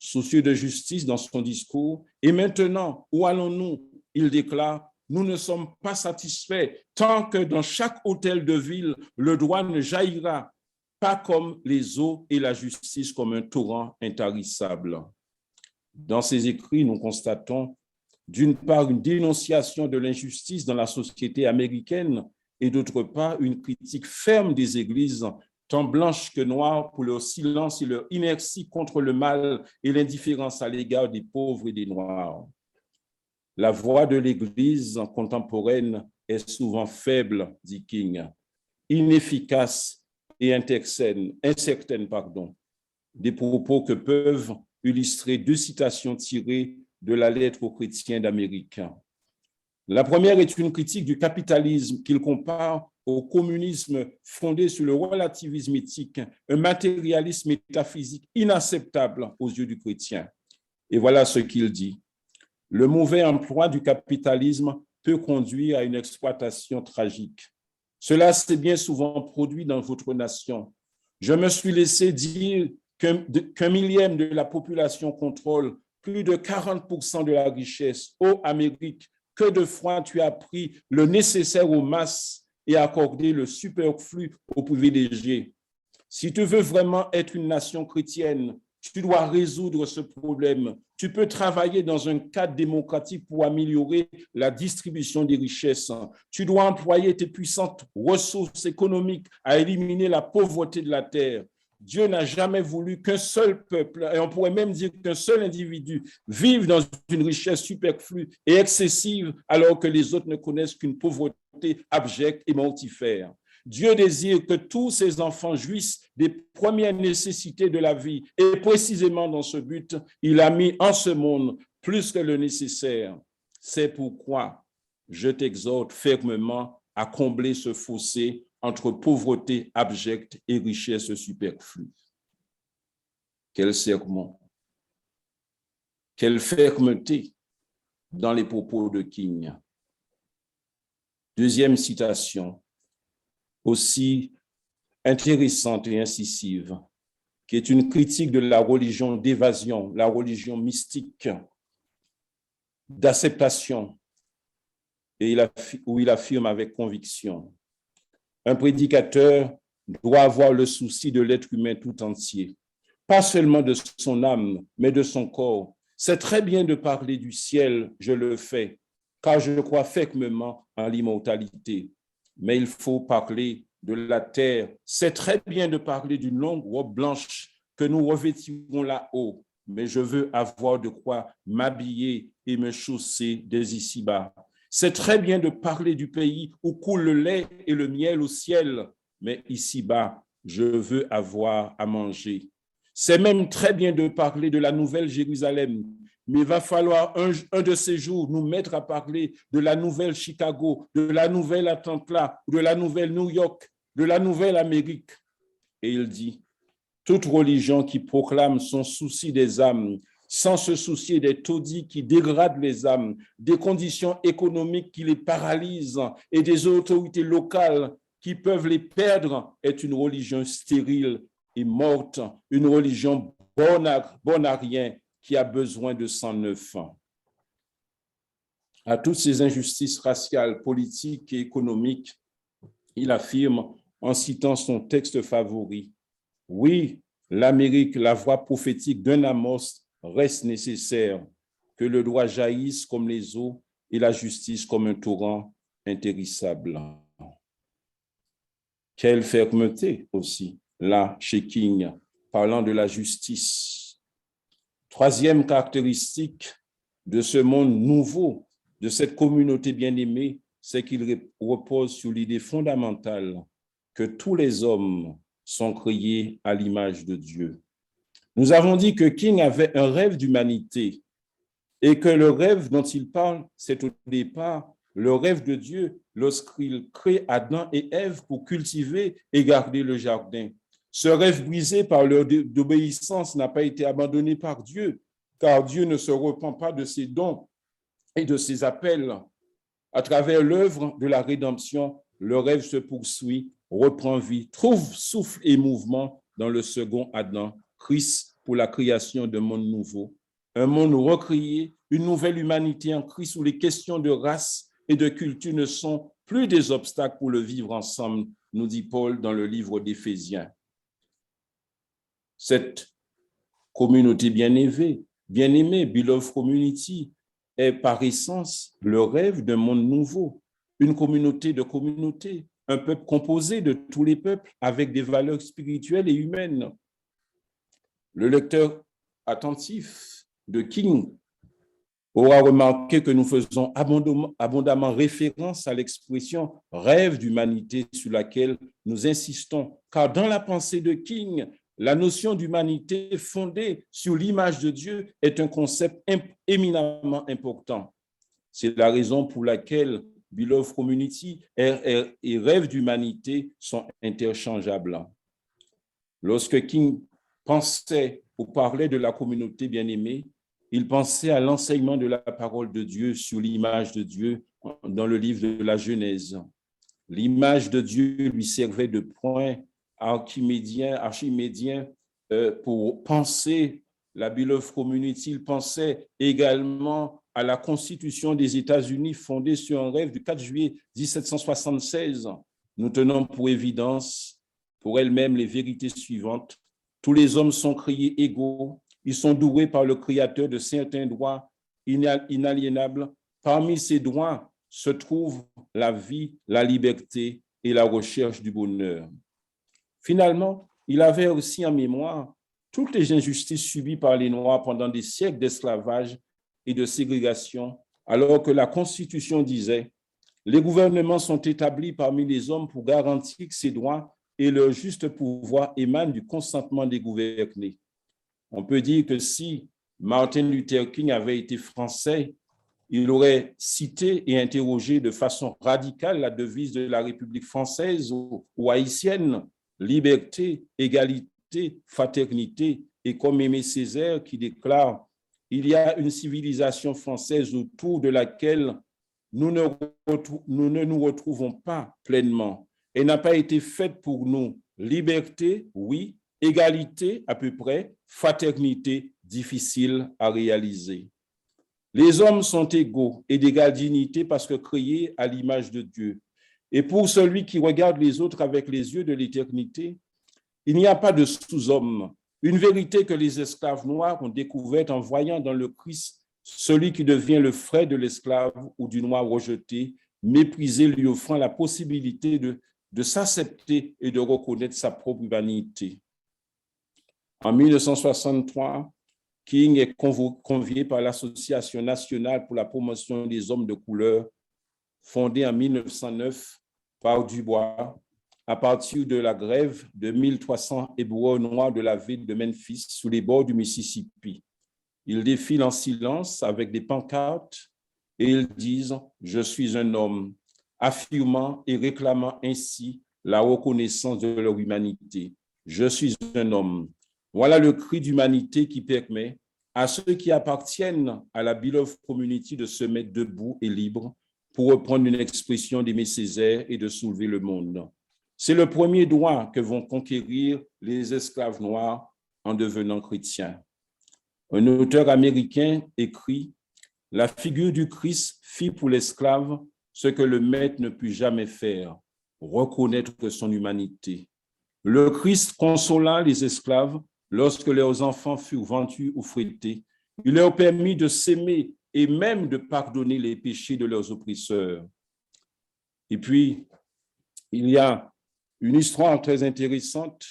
Soucieux de justice dans son discours, et maintenant, où allons-nous? Il déclare, nous ne sommes pas satisfaits tant que dans chaque hôtel de ville, le droit ne jaillira pas comme les eaux et la justice comme un torrent intarissable. Dans ses écrits, nous constatons d'une part une dénonciation de l'injustice dans la société américaine et d'autre part une critique ferme des églises, tant blanches que noires, pour leur silence et leur inertie contre le mal et l'indifférence à l'égard des pauvres et des noirs. La voix de l'Église contemporaine est souvent faible, dit King, inefficace et incertaine, des propos que peuvent illustrer deux citations tirées de la lettre aux chrétiens d'Amérique. La première est une critique du capitalisme qu'il compare au communisme fondé sur le relativisme éthique, un matérialisme métaphysique inacceptable aux yeux du chrétien. Et voilà ce qu'il dit. Le mauvais emploi du capitalisme peut conduire à une exploitation tragique. Cela s'est bien souvent produit dans votre nation. Je me suis laissé dire qu'un millième de la population contrôle plus de 40% de la richesse. Ô Amérique, que de fois tu as pris le nécessaire aux masses et accordé le superflu aux privilégiés. Si tu veux vraiment être une nation chrétienne, tu dois résoudre ce problème. Tu peux travailler dans un cadre démocratique pour améliorer la distribution des richesses. Tu dois employer tes puissantes ressources économiques à éliminer la pauvreté de la terre. Dieu n'a jamais voulu qu'un seul peuple, et on pourrait même dire qu'un seul individu, vive dans une richesse superflue et excessive, alors que les autres ne connaissent qu'une pauvreté abjecte et mortifère. Dieu désire que tous ses enfants jouissent des premières nécessités de la vie. Et précisément dans ce but, il a mis en ce monde plus que le nécessaire. C'est pourquoi je t'exhorte fermement à combler ce fossé entre pauvreté abjecte et richesse superflue. Quel sermon, quelle fermeté dans les propos de King. Deuxième citation, aussi intéressante et incisive, qui est une critique de la religion d'évasion, la religion mystique, d'acceptation, et où il affirme avec conviction: un prédicateur doit avoir le souci de l'être humain tout entier, pas seulement de son âme, mais de son corps. C'est très bien de parler du ciel, je le fais, car je crois fermement en l'immortalité. Mais il faut parler de la terre. C'est très bien de parler d'une longue robe blanche que nous revêtirons là-haut, mais je veux avoir de quoi m'habiller et me chausser dès ici-bas. C'est très bien de parler du pays où coule le lait et le miel au ciel, mais ici-bas, je veux avoir à manger. C'est même très bien de parler de la nouvelle Jérusalem, mais il va falloir un de ces jours nous mettre à parler de la nouvelle Chicago, de la nouvelle Atlanta, de la nouvelle New York, de la nouvelle Amérique. Et il dit: toute religion qui proclame son souci des âmes, sans se soucier des taudis qui dégradent les âmes, des conditions économiques qui les paralysent et des autorités locales qui peuvent les perdre, est une religion stérile et morte, une religion bonne à rien qui a besoin de sang neuf. À toutes ces injustices raciales, politiques et économiques, il affirme en citant son texte favori: oui, l'Amérique, la voix prophétique d'un Amos, reste nécessaire, que le droit jaillisse comme les eaux et la justice comme un torrent intérissable. Quelle fermeté aussi, là, chez King, parlant de la justice. Troisième caractéristique de ce monde nouveau, de cette communauté bien-aimée, c'est qu'il repose sur l'idée fondamentale que tous les hommes sont créés à l'image de Dieu. Nous avons dit que King avait un rêve d'humanité et que le rêve dont il parle, c'est au départ le rêve de Dieu lorsqu'il crée Adam et Ève pour cultiver et garder le jardin. Ce rêve brisé par leur désobéissance n'a pas été abandonné par Dieu, car Dieu ne se repent pas de ses dons et de ses appels. À travers l'œuvre de la rédemption, le rêve se poursuit, reprend vie, trouve souffle et mouvement dans le second Adam, Christ, pour la création d'un monde nouveau. Un monde recréé, une nouvelle humanité en Christ où les questions de race et de culture ne sont plus des obstacles pour le vivre ensemble, nous dit Paul dans le livre d'Éphésiens. Cette communauté bien-aimée, beloved community, est par essence le rêve d'un monde nouveau, une communauté de communautés, un peuple composé de tous les peuples avec des valeurs spirituelles et humaines. Le lecteur attentif de King aura remarqué que nous faisons abondamment référence à l'expression « rêve d'humanité » sur laquelle nous insistons, car dans la pensée de King, la notion d'humanité fondée sur l'image de Dieu est un concept éminemment important. C'est la raison pour laquelle Beloved Community et rêve d'humanité sont interchangeables. Lorsque King pensait ou parlait de la communauté bien-aimée, il pensait à l'enseignement de la parole de Dieu sur l'image de Dieu dans le livre de la Genèse. L'image de Dieu lui servait de point archimédien pour penser la Beloved Community. Il pensait également à la Constitution des États-Unis fondée sur un rêve du 4 juillet 1776, nous tenons pour évidence pour elle-même les vérités suivantes. Tous les hommes sont créés égaux, ils sont doués par le Créateur de certains droits inaliénables. Parmi ces droits se trouvent la vie, la liberté et la recherche du bonheur. Finalement, il avait aussi en mémoire toutes les injustices subies par les Noirs pendant des siècles d'esclavage et de ségrégation, alors que la Constitution disait « Les gouvernements sont établis parmi les hommes pour garantir que ces droits et leur juste pouvoir émanent du consentement des gouvernés. » On peut dire que si Martin Luther King avait été français, il aurait cité et interrogé de façon radicale la devise de la République française ou haïtienne, liberté, égalité, fraternité, et comme Aimé Césaire qui déclare « Il y a une civilisation française autour de laquelle nous ne nous retrouvons pas pleinement. Elle n'a pas été faite pour nous. Liberté, oui, égalité à peu près, fraternité, difficile à réaliser. » Les hommes sont égaux et d'égale dignité parce que créés à l'image de Dieu. Et pour celui qui regarde les autres avec les yeux de l'éternité, il n'y a pas de sous-homme. Une vérité que les esclaves noirs ont découverte en voyant dans le Christ celui qui devient le frère de l'esclave ou du noir rejeté, méprisé, lui offrant la possibilité de s'accepter et de reconnaître sa propre humanité. En 1963, King est convié par l'Association nationale pour la promotion des hommes de couleur, fondée en 1909 par Dubois, à partir de la grève de 1300 Hébreux noirs de la ville de Memphis, sous les bords du Mississippi. Ils défilent en silence avec des pancartes et ils disent « Je suis un homme », affirmant et réclamant ainsi la reconnaissance de leur humanité. « Je suis un homme ». Voilà le cri d'humanité qui permet à ceux qui appartiennent à la Beloved Community de se mettre debout et libre pour reprendre une expression d'Aimé Césaire et de soulever le monde. C'est le premier droit que vont conquérir les esclaves noirs en devenant chrétiens. Un auteur américain écrit « La figure du Christ fit pour l'esclave ce que le maître ne put jamais faire, reconnaître son humanité. Le Christ consola les esclaves lorsque leurs enfants furent vendus ou fouettés. Il leur permit de s'aimer et même de pardonner les péchés de leurs oppresseurs. » Et puis, il y a une histoire très intéressante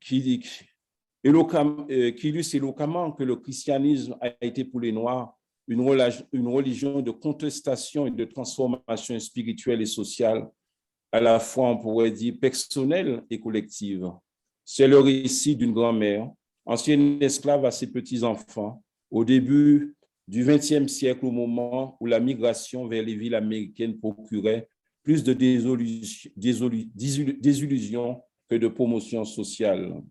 qui illustre éloquemment que le christianisme a été pour les Noirs une religion de contestation et de transformation spirituelle et sociale, à la fois, on pourrait dire, personnelle et collective. C'est le récit d'une grand-mère, ancienne esclave à ses petits-enfants, au début du XXe siècle, au moment où la migration vers les villes américaines procurait plus de désillusions que de promotion sociale.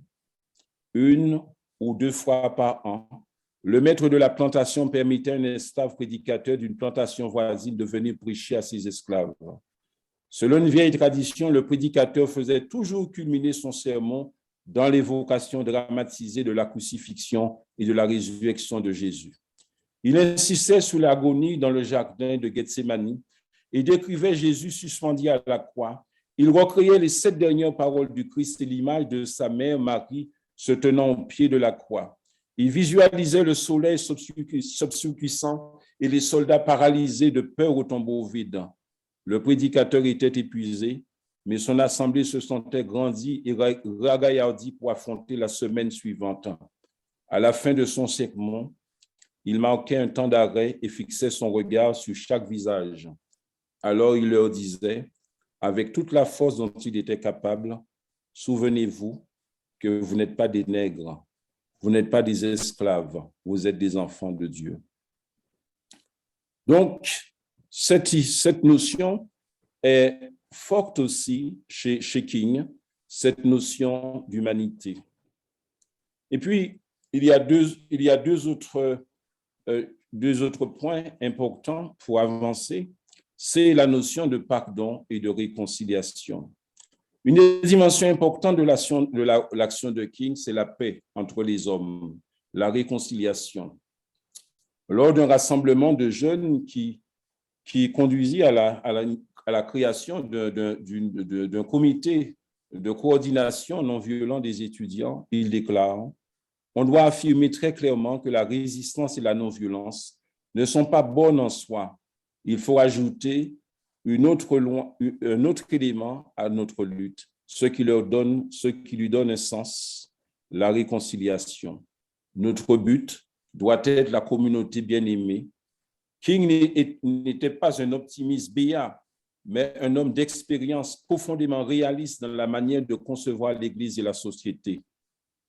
Une ou deux fois par an, le maître de la plantation permettait à un esclave prédicateur d'une plantation voisine de venir prêcher à ses esclaves. Selon une vieille tradition, le prédicateur faisait toujours culminer son sermon dans l'évocation dramatisée de la crucifixion et de la résurrection de Jésus. Il insistait sur l'agonie dans le jardin de Gethsémani et décrivait Jésus suspendu à la croix. Il recréait les 7 dernières paroles du Christ et l'image de sa mère Marie se tenant au pied de la croix. Il visualisait le soleil s'obscurcissant et les soldats paralysés de peur au tombeau vide. Le prédicateur était épuisé, mais son assemblée se sentait grandie et ragaillardie pour affronter la semaine suivante. À la fin de son sermon, il marquait un temps d'arrêt et fixait son regard sur chaque visage. Alors il leur disait, avec toute la force dont il était capable, « Souvenez-vous que vous n'êtes pas des nègres, vous n'êtes pas des esclaves, vous êtes des enfants de Dieu. » Donc, cette notion est forte aussi chez King, cette notion d'humanité. Et puis, il y a deux autres points importants pour avancer. C'est la notion de pardon et de réconciliation. Une des dimensions importantes de l'action de King, c'est la paix entre les hommes, la réconciliation. lors d'un rassemblement de jeunes qui conduisit à la création d'un comité de coordination non violent des étudiants. Il déclare: on doit affirmer très clairement que la résistance et la non-violence ne sont pas bonnes en soi. Il faut ajouter un autre élément à notre lutte, ce qui lui donne un sens, la réconciliation. Notre but doit être la communauté bien-aimée. King n'était pas un optimiste béat, mais un homme d'expérience profondément réaliste dans la manière de concevoir l'Église et la société.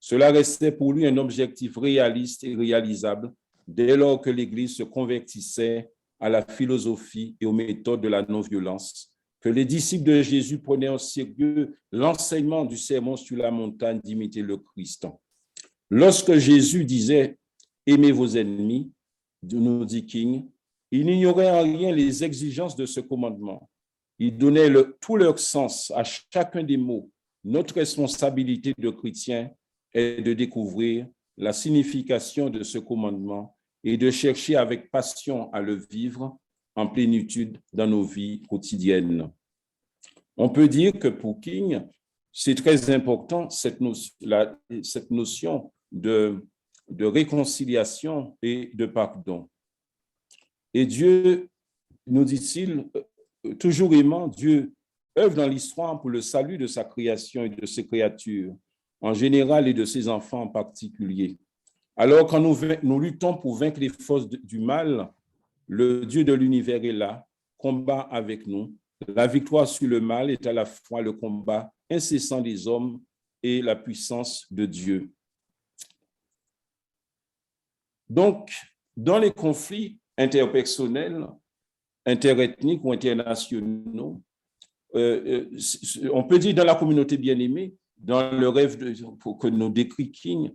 Cela restait pour lui un objectif réaliste et réalisable dès lors que l'Église se convertissait à la philosophie et aux méthodes de la non-violence, que les disciples de Jésus prenaient au sérieux l'enseignement du sermon sur la montagne d'imiter le Christ. Lorsque Jésus disait « Aimez vos ennemis », nous dit King, il n'ignorait en rien les exigences de ce commandement. Il donnait tout leur sens à chacun des mots. Notre responsabilité de chrétiens est de découvrir la signification de ce commandement et de chercher avec passion à le vivre en plénitude dans nos vies quotidiennes. On peut dire que pour King, c'est très important cette notion de réconciliation et de pardon. Et Dieu, nous dit-il, toujours aimant, Dieu œuvre dans l'histoire pour le salut de sa création et de ses créatures en général et de ses enfants en particulier. Alors, quand nous luttons pour vaincre les forces du mal, le Dieu de l'univers est là, combat avec nous. La victoire sur le mal est à la fois le combat incessant des hommes et la puissance de Dieu. Donc, dans les conflits interpersonnels, interethniques ou internationaux, on peut dire dans la communauté bien-aimée, dans le rêve que nous décrit King,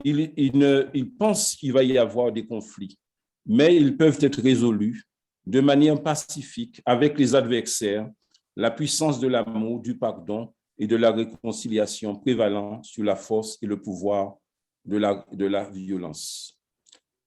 il pense qu'il va y avoir des conflits, mais ils peuvent être résolus de manière pacifique avec les adversaires, la puissance de l'amour, du pardon et de la réconciliation prévalant sur la force et le pouvoir de la violence.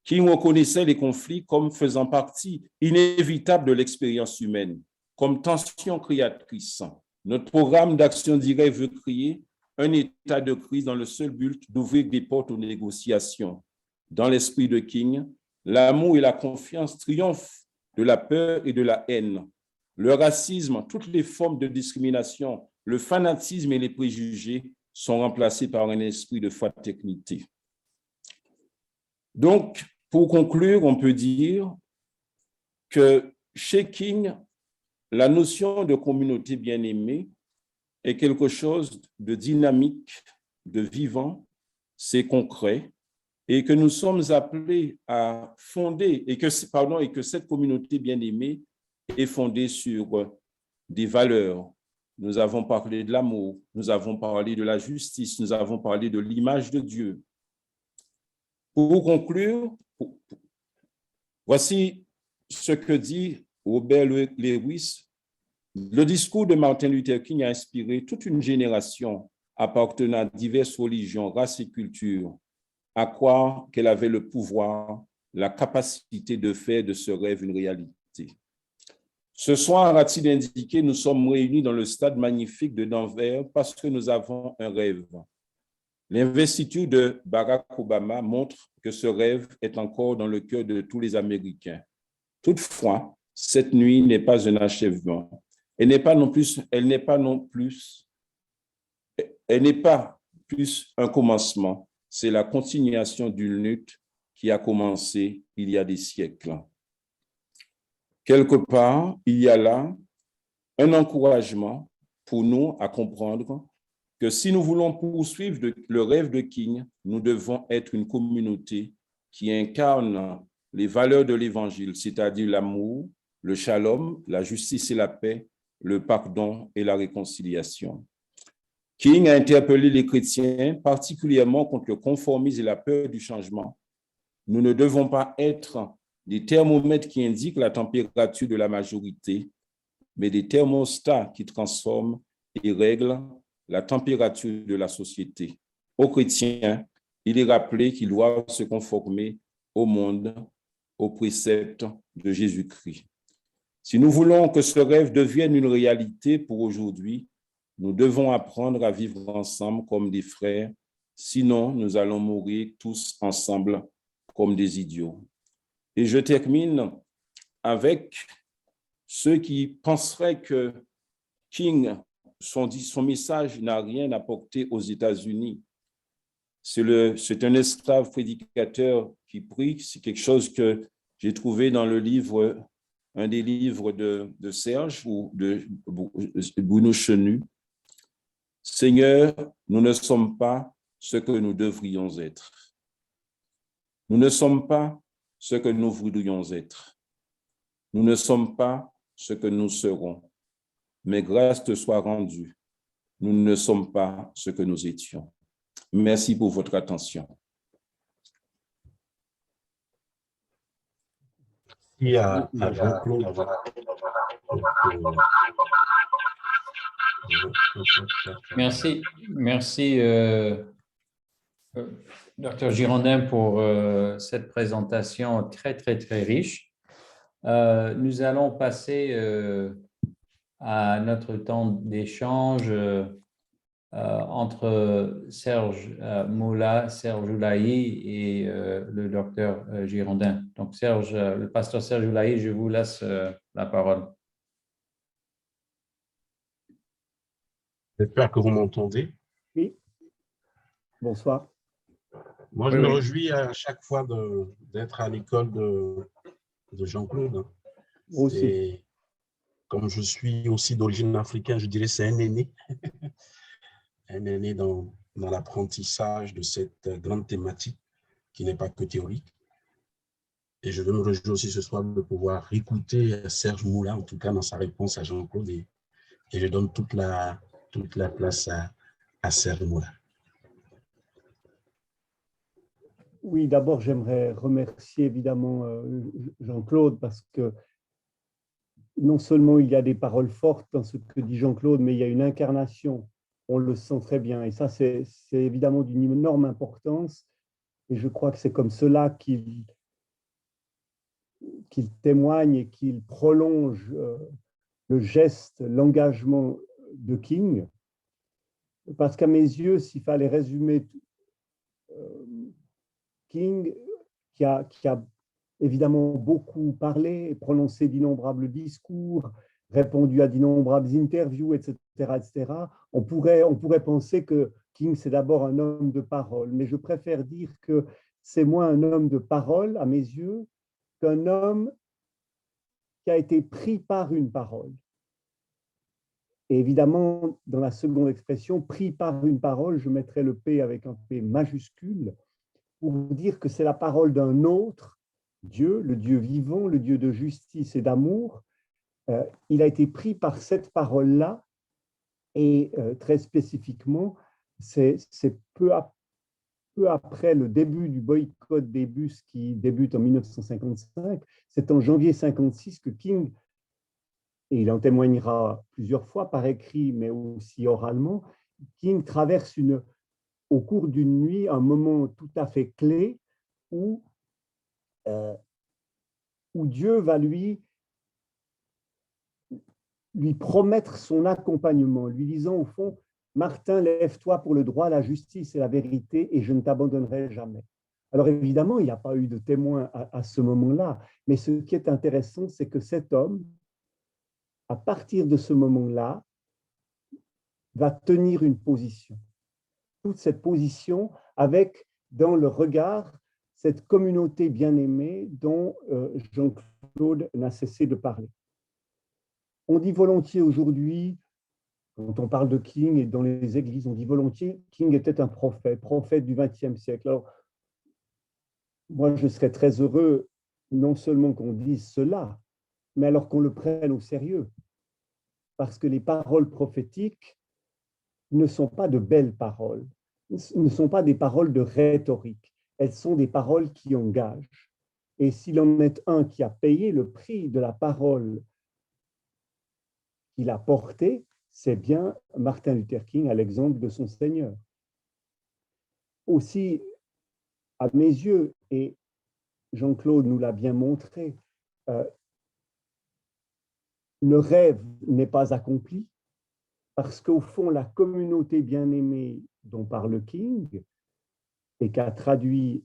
King reconnaissait les conflits comme faisant partie inévitable de l'expérience humaine, comme tension créatrice. Notre programme d'action directe veut créer un état de crise dans le seul but d'ouvrir des portes aux négociations. Dans l'esprit de King, l'amour et la confiance triomphent de la peur et de la haine. Le racisme, toutes les formes de discrimination, le fanatisme et les préjugés sont remplacés par un esprit de fraternité. Donc, pour conclure, on peut dire que chez King, la notion de communauté bien-aimée est quelque chose de dynamique, de vivant, c'est concret, et que nous sommes appelés à fonder, et que cette communauté bien-aimée est fondée sur des valeurs. Nous avons parlé de l'amour, nous avons parlé de la justice, nous avons parlé de l'image de Dieu. Pour conclure, voici ce que dit Robert Lewis. Le discours de Martin Luther King a inspiré toute une génération appartenant à diverses religions, races et cultures à croire qu'elle avait le pouvoir, la capacité de faire de ce rêve une réalité. Ce soir, a-t-il indiqué, nous sommes réunis dans le stade magnifique de Denver parce que nous avons un rêve. L'investiture de Barack Obama montre que ce rêve est encore dans le cœur de tous les Américains. Toutefois, cette nuit n'est pas un achèvement. Elle n'est pas plus un commencement. C'est la continuation d'une lutte qui a commencé il y a des siècles. Quelque part, il y a là un encouragement pour nous à comprendre que si nous voulons poursuivre le rêve de King, nous devons être une communauté qui incarne les valeurs de l'Évangile, c'est-à-dire l'amour, le shalom, la justice et la paix, le pardon et la réconciliation. King a interpellé les chrétiens, particulièrement contre le conformisme et la peur du changement. Nous ne devons pas être des thermomètres qui indiquent la température de la majorité, mais des thermostats qui transforment et règlent la température de la société. Aux chrétiens, il est rappelé qu'ils doivent se conformer au monde aux préceptes de Jésus-Christ. Si nous voulons que ce rêve devienne une réalité pour aujourd'hui, nous devons apprendre à vivre ensemble comme des frères, sinon nous allons mourir tous ensemble comme des idiots. Et je termine avec ceux qui penseraient que King, son message n'a rien apporté aux États-Unis. C'est un esclave prédicateur qui prie. C'est quelque chose que j'ai trouvé dans le livre, un des livres de Serge ou de Bruno Chenu. Seigneur, nous ne sommes pas ce que nous devrions être. Nous ne sommes pas ce que nous voudrions être. Nous ne sommes pas ce que nous serons. Mais grâce te soit rendue. Nous ne sommes pas ce que nous étions. Merci pour votre attention. Merci à Jean-Claude. Merci, Dr. Girondin, pour cette présentation très, très, très riche. Nous allons passer à notre temps d'échange entre Serge Moula, Serge Oulahi et le docteur Girondin. Donc, Serge, le pasteur Serge Oulahi, je vous laisse la parole. J'espère que vous m'entendez. Oui. Bonsoir. Moi, je me réjouis à chaque fois d'être à l'école de Jean-Claude. Aussi. Comme je suis aussi d'origine africaine, je dirais c'est un aîné. Un aîné dans l'apprentissage de cette grande thématique qui n'est pas que théorique. Et je veux me réjouir aussi ce soir de pouvoir écouter Serge Moula, en tout cas dans sa réponse à Jean-Claude. Et je donne toute la place à Serge Moula. Oui, d'abord, j'aimerais remercier évidemment Jean-Claude parce que non seulement il y a des paroles fortes dans ce que dit Jean-Claude, mais il y a une incarnation. On le sent très bien. Et ça, c'est évidemment d'une énorme importance. Et je crois que c'est comme cela qu'il témoigne et qu'il prolonge le geste, l'engagement de King. Parce qu'à mes yeux, s'il fallait résumer King, qui a évidemment beaucoup parlé, prononcé d'innombrables discours, répondu à d'innombrables interviews, etc., etc., on pourrait penser que King, c'est d'abord un homme de parole. Mais je préfère dire que c'est moins un homme de parole, à mes yeux, qu'un homme qui a été pris par une parole. Et évidemment, dans la seconde expression, pris par une parole, je mettrai le P avec un P majuscule, pour dire que c'est la parole d'un autre Dieu, le Dieu vivant, le Dieu de justice et d'amour. Il a été pris par cette parole-là et très spécifiquement, c'est peu après le début du boycott des bus qui débute en 1955, c'est en janvier 1956 que King, et il en témoignera plusieurs fois par écrit mais aussi oralement, King traverse au cours d'une nuit un moment tout à fait clé où Dieu va lui promettre son accompagnement, lui disant au fond, Martin, lève-toi pour le droit, la justice et la vérité, et je ne t'abandonnerai jamais. Alors évidemment, il n'y a pas eu de témoin à ce moment-là, mais ce qui est intéressant, c'est que cet homme, à partir de ce moment-là, va tenir une position. Toute cette position avec, dans le regard, cette communauté bien-aimée dont Jean-Claude n'a cessé de parler. On dit volontiers aujourd'hui, quand on parle de King et dans les églises, on dit volontiers King était un prophète du XXe siècle. Alors, moi, je serais très heureux non seulement qu'on dise cela, mais alors qu'on le prenne au sérieux. Parce que les paroles prophétiques ne sont pas de belles paroles, ne sont pas des paroles de rhétorique, elles sont des paroles qui engagent. Et s'il en est un qui a payé le prix de la parole qu'il a portée, c'est bien Martin Luther King, à l'exemple de son Seigneur. Aussi, à mes yeux, et Jean-Claude nous l'a bien montré, le rêve n'est pas accompli parce qu'au fond, la communauté bien-aimée dont parle King et qu'a traduit,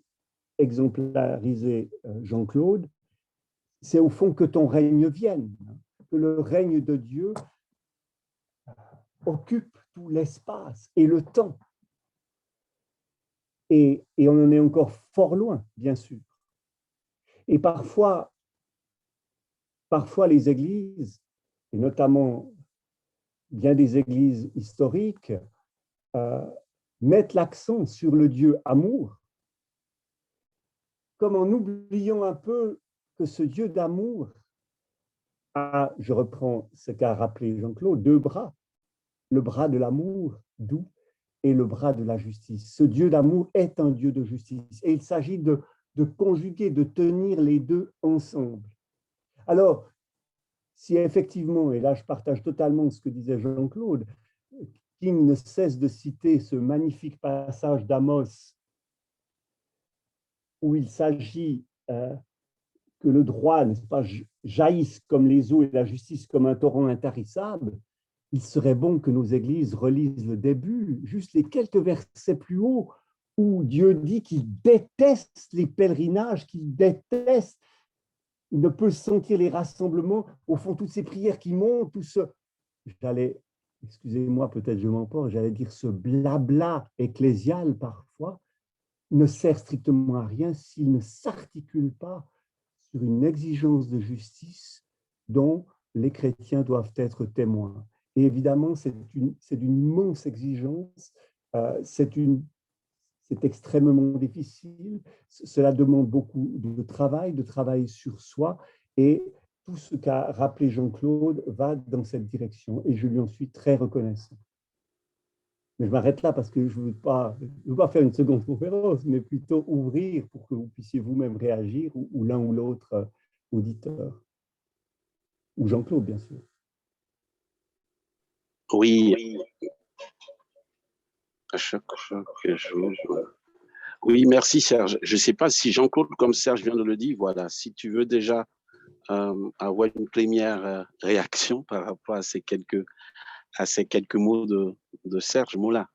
exemplarisé Jean-Claude, c'est au fond que ton règne vienne, que le règne de Dieu occupe tout l'espace et le temps. Et on en est encore fort loin, bien sûr. Et parfois les églises, et notamment bien des églises historiques, mettent l'accent sur le Dieu amour, comme en oubliant un peu que ce Dieu d'amour a, je reprends ce qu'a rappelé Jean-Claude, deux bras, le bras de l'amour doux et le bras de la justice. Ce Dieu d'amour est un Dieu de justice et il s'agit de conjuguer, de tenir les deux ensemble. Alors, si effectivement, et là je partage totalement ce que disait Jean-Claude, King ne cesse de citer ce magnifique passage d'Amos où il s'agit que le droit, n'est-ce pas, jaillisse comme les eaux et la justice comme un torrent intarissable, il serait bon que nos églises relisent le début, juste les quelques versets plus haut, où Dieu dit qu'il déteste les pèlerinages, qu'il déteste, il ne peut sentir les rassemblements, au fond, toutes ces prières qui montent, tout ce, excusez-moi, peut-être je m'emporte, j'allais dire ce blabla ecclésial parfois, ne sert strictement à rien s'il ne s'articule pas sur une exigence de justice dont les chrétiens doivent être témoins. Et évidemment, c'est d'une immense exigence, c'est extrêmement difficile, cela demande beaucoup de travail sur soi, et tout ce qu'a rappelé Jean-Claude va dans cette direction, et je lui en suis très reconnaissant. Mais je m'arrête là parce que je ne veux pas faire une seconde conférence, mais plutôt ouvrir pour que vous puissiez vous-même réagir, ou l'un ou l'autre auditeur. Ou Jean-Claude, bien sûr. Oui. À chaque fois que j'ouvre. Oui, merci Serge. Je ne sais pas si Jean-Claude, comme Serge vient de le dire, voilà, si tu veux déjà avoir une première réaction par rapport à ces quelques mots de Serge Moula.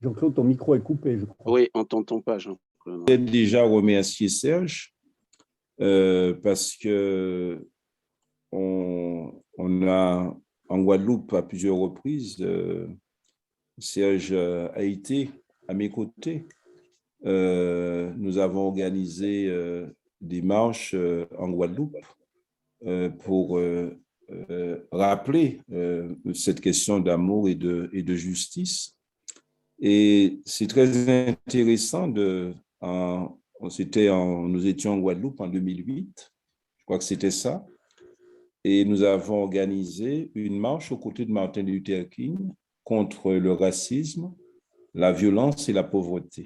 Jean-Claude, ton micro est coupé, je crois. Oui, on ne t'entend pas, Jean-Claude. Je voudrais déjà remercier Serge parce que on a en Guadeloupe à plusieurs reprises, Serge a été à mes côtés. Nous avons organisé des marches en Guadeloupe pour rappeler cette question d'amour et de justice. Et c'est très intéressant nous étions en Guadeloupe en 2008, je crois que c'était ça, et nous avons organisé une marche aux côtés de Martin Luther King contre le racisme, la violence et la pauvreté.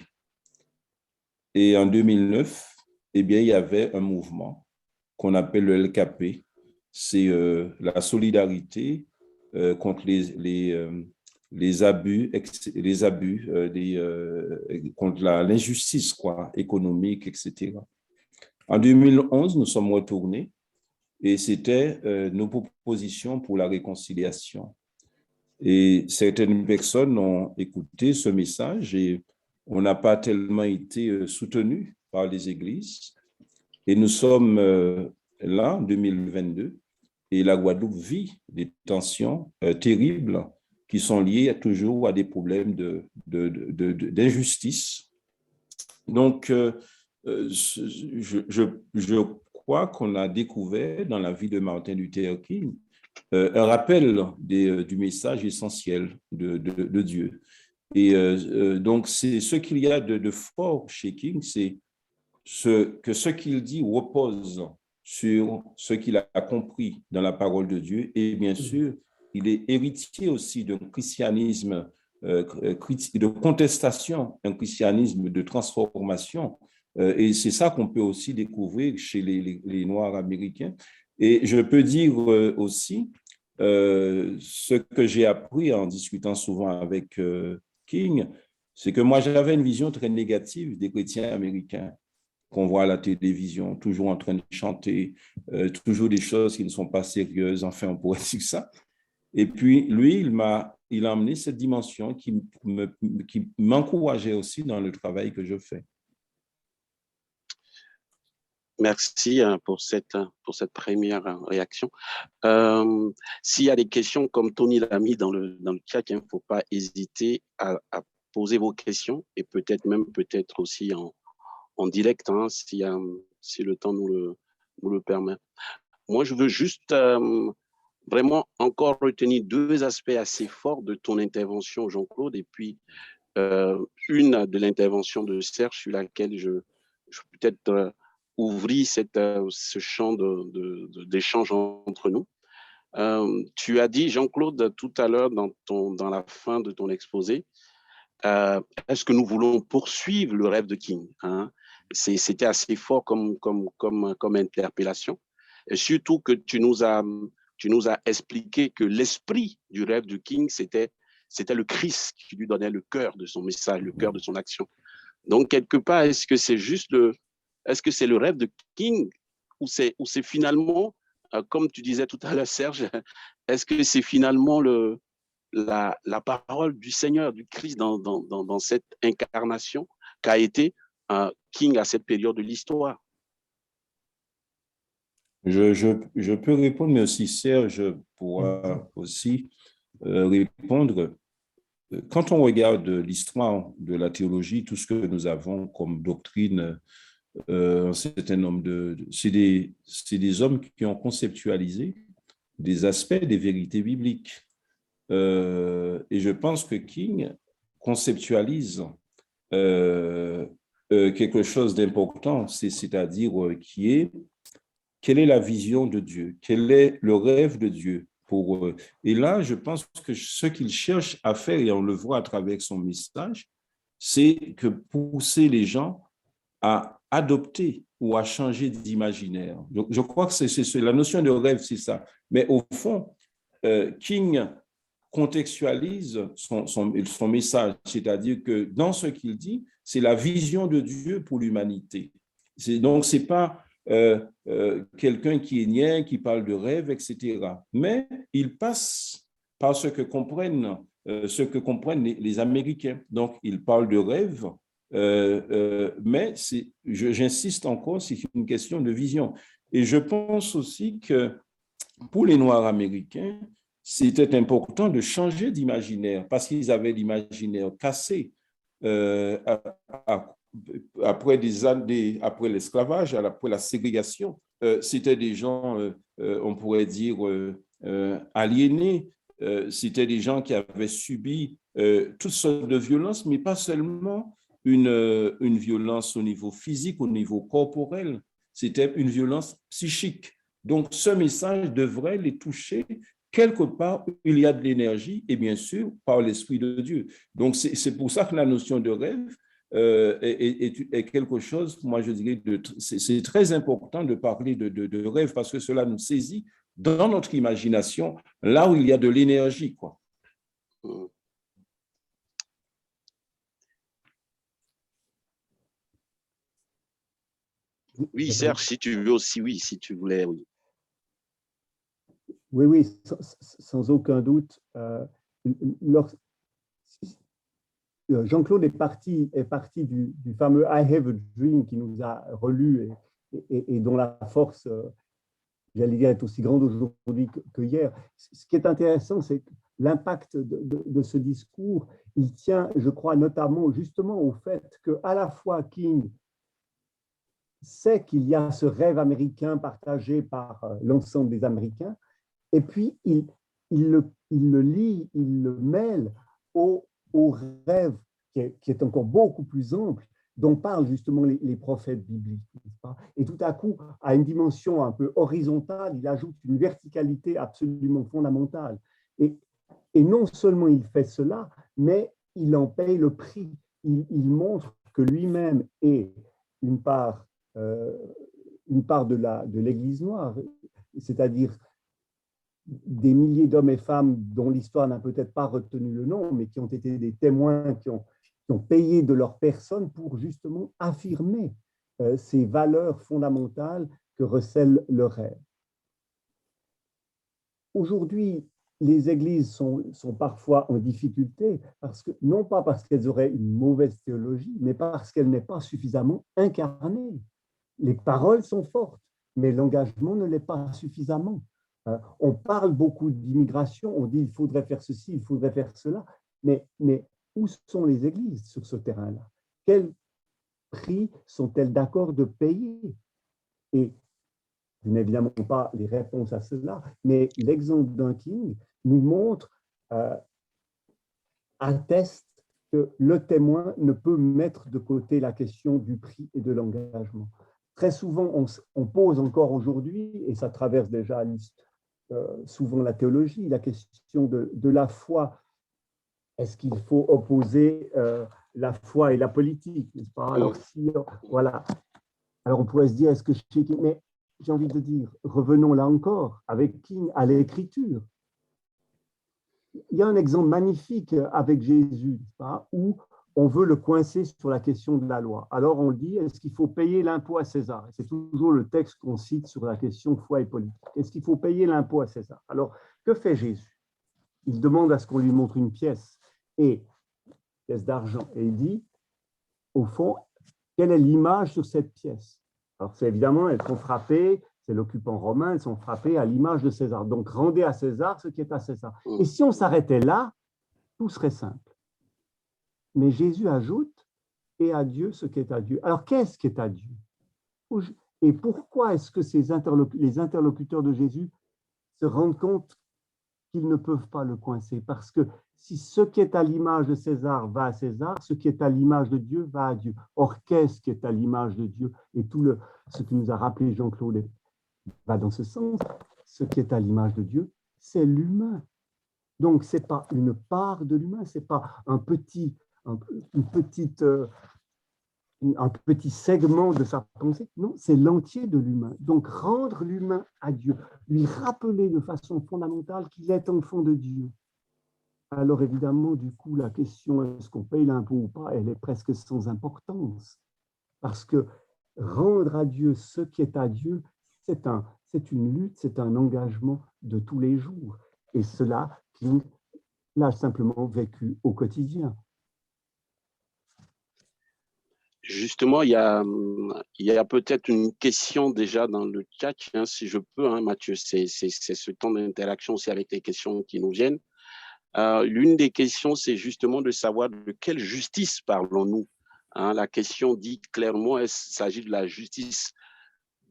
Et en 2009, eh bien, il y avait un mouvement qu'on appelle le LKP, c'est la solidarité contre les abus, contre l'injustice économique, etc. En 2011, nous sommes retournés et c'était nos propositions pour la réconciliation. Et certaines personnes ont écouté ce message et on n'a pas tellement été soutenus par les églises. Et nous sommes là, en 2022, et la Guadeloupe vit des tensions terribles qui sont liées toujours à des problèmes d'injustice. Donc, je crois qu'on a découvert dans la vie de Martin Luther King un rappel du message essentiel de Dieu. Et donc, c'est ce qu'il y a de fort chez King, c'est que ce qu'il dit repose sur ce qu'il a compris dans la parole de Dieu. Et bien sûr, il est héritier aussi d'un christianisme de contestation, un christianisme de transformation. Et c'est ça qu'on peut aussi découvrir chez les Noirs américains. Et je peux dire aussi ce que j'ai appris en discutant souvent avec King, c'est que moi, j'avais une vision très négative des chrétiens américains qu'on voit à la télévision, toujours en train de chanter, toujours des choses qui ne sont pas sérieuses, enfin, on pourrait dire ça. Et puis, lui, il a amené cette dimension qui m'encourageait aussi dans le travail que je fais. Merci pour cette première réaction. S'il y a des questions, comme Tony l'a mis dans le chat, il ne faut pas hésiter à poser vos questions et peut-être aussi en direct, hein, si le temps nous le permet. Moi, je veux juste vraiment encore retenir deux aspects assez forts de ton intervention, Jean-Claude, et puis une de l'intervention de Serge sur laquelle je peut-être ouvrir ce champ d'échange entre nous. Tu as dit, Jean-Claude, tout à l'heure dans la fin de ton exposé, est-ce que nous voulons poursuivre le rêve de King, hein? C'était assez fort comme interpellation. Et surtout que tu nous as expliqué que l'esprit du rêve de King, c'était le Christ qui lui donnait le cœur de son message, le cœur de son action. Donc, quelque part, est-ce que c'est le rêve de King ou c'est finalement, comme tu disais tout à l'heure, Serge, est-ce que c'est finalement la parole du Seigneur, du Christ dans cette incarnation qu'a été King à cette période de l'histoire? Je peux répondre, mais aussi Serge pourra aussi répondre. Quand on regarde l'histoire de la théologie, tout ce que nous avons comme doctrine, un certain nombre c'est des hommes qui ont conceptualisé des aspects des vérités bibliques. Et je pense que King conceptualise quelque chose d'important, c'est-à-dire quelle est la vision de Dieu, quel est le rêve de Dieu pour eux. Et là, je pense que ce qu'il cherche à faire, et on le voit à travers son message, c'est que pousser les gens à adopter ou à changer d'imaginaire. Donc, je crois que c'est la notion de rêve, c'est ça. Mais au fond, King contextualise son message, c'est-à-dire que dans ce qu'il dit, c'est la vision de Dieu pour l'humanité. Donc, ce n'est pas quelqu'un qui est niais, qui parle de rêve, etc. Mais il passe par ce que comprennent les Américains. Donc, il parle de rêve, mais j'insiste encore, c'est une question de vision. Et je pense aussi que pour les Noirs américains, c'était important de changer d'imaginaire parce qu'ils avaient l'imaginaire cassé après après l'esclavage, après la ségrégation. C'était des gens, on pourrait dire, aliénés. C'était des gens qui avaient subi toutes sortes de violences, mais pas seulement une violence au niveau physique, au niveau corporel. C'était une violence psychique. Donc, ce message devrait les toucher quelque part où il y a de l'énergie et bien sûr par l'Esprit de Dieu. Donc, c'est pour ça que la notion de rêve est quelque chose, moi je dirais, c'est très important de parler de rêve parce que cela nous saisit dans notre imagination, là où il y a de l'énergie, quoi. Oui, Serge, si tu veux aussi, oui, si tu voulais, oui. Oui, sans aucun doute. Jean-Claude est parti du fameux I Have a Dream qui nous a relus et dont la force, j'allais dire, est aussi grande aujourd'hui que hier. Ce qui est intéressant, c'est que l'impact de ce discours, il tient, je crois, notamment justement au fait qu'à la fois King sait qu'il y a ce rêve américain partagé par l'ensemble des Américains, et puis il le lie, il le mêle au rêve qui est encore beaucoup plus ample, dont parlent justement les prophètes bibliques. Et tout à coup, à une dimension un peu horizontale, il ajoute une verticalité absolument fondamentale. Et non seulement il fait cela, mais il en paye le prix. Il montre que lui-même est une part de l'Église noire, c'est-à-dire des milliers d'hommes et femmes dont l'histoire n'a peut-être pas retenu le nom, mais qui ont été des témoins, qui ont payé de leur personne pour justement affirmer ces valeurs fondamentales que recèle le rêve. Aujourd'hui, les églises sont parfois en difficulté, non pas parce qu'elles auraient une mauvaise théologie, mais parce qu'elle n'est pas suffisamment incarnée. Les paroles sont fortes, mais l'engagement ne l'est pas suffisamment. On parle beaucoup d'immigration, on dit il faudrait faire ceci, il faudrait faire cela, mais où sont les églises sur ce terrain-là? Quel prix sont-elles d'accord de payer? Et je n'ai évidemment pas les réponses à cela, mais l'exemple d'un King nous montre, atteste que le témoin ne peut mettre de côté la question du prix et de l'engagement. Très souvent, on pose encore aujourd'hui, et ça traverse déjà souvent la théologie, la question de la foi. Est-ce qu'il faut opposer la foi et la politique, n'est-ce pas? Alors, voilà. Alors, on pourrait se dire, est-ce que mais j'ai envie de dire, revenons là encore, avec King, à l'écriture. Il y a un exemple magnifique avec Jésus, pas, où on veut le coincer sur la question de la loi. Alors on dit, est-ce qu'il faut payer l'impôt à César? C'est toujours le texte qu'on cite sur la question foi et politique. Est-ce qu'il faut payer l'impôt à César? Alors, que fait Jésus? Il demande à ce qu'on lui montre une pièce d'argent, et il dit, au fond, quelle est l'image sur cette pièce? Alors, c'est évidemment, elles sont frappées, c'est l'occupant romain, elles sont frappées à l'image de César. Donc, rendez à César ce qui est à César. Et si on s'arrêtait là, tout serait simple. Mais Jésus ajoute, et à Dieu ce qui est à Dieu. Alors, qu'est-ce qui est à Dieu? Et pourquoi est-ce que les interlocuteurs de Jésus se rendent compte qu'ils ne peuvent pas le coincer? Parce que si ce qui est à l'image de César va à César, ce qui est à l'image de Dieu va à Dieu. Or, qu'est-ce qui est à l'image de Dieu? Et ce que nous a rappelé Jean-Claude va dans ce sens. Ce qui est à l'image de Dieu, c'est l'humain. Donc, ce n'est pas une part de l'humain, ce n'est pas un petit segment de sa pensée. Non, c'est l'entier de l'humain. Donc, rendre l'humain à Dieu, lui rappeler de façon fondamentale qu'il est enfant de Dieu. Alors, évidemment, du coup, la question est-ce qu'on paye l'impôt ou pas, elle est presque sans importance. Parce que rendre à Dieu ce qui est à Dieu, c'est une lutte, c'est un engagement de tous les jours. Et cela, King l'a simplement vécu au quotidien. Justement, il y a peut-être une question déjà dans le chat, hein, si je peux, hein, Mathieu, c'est ce temps d'interaction aussi avec les questions qui nous viennent. L'une des questions, c'est justement de savoir de quelle justice parlons-nous. Hein, la question dit clairement, il s'agit de la justice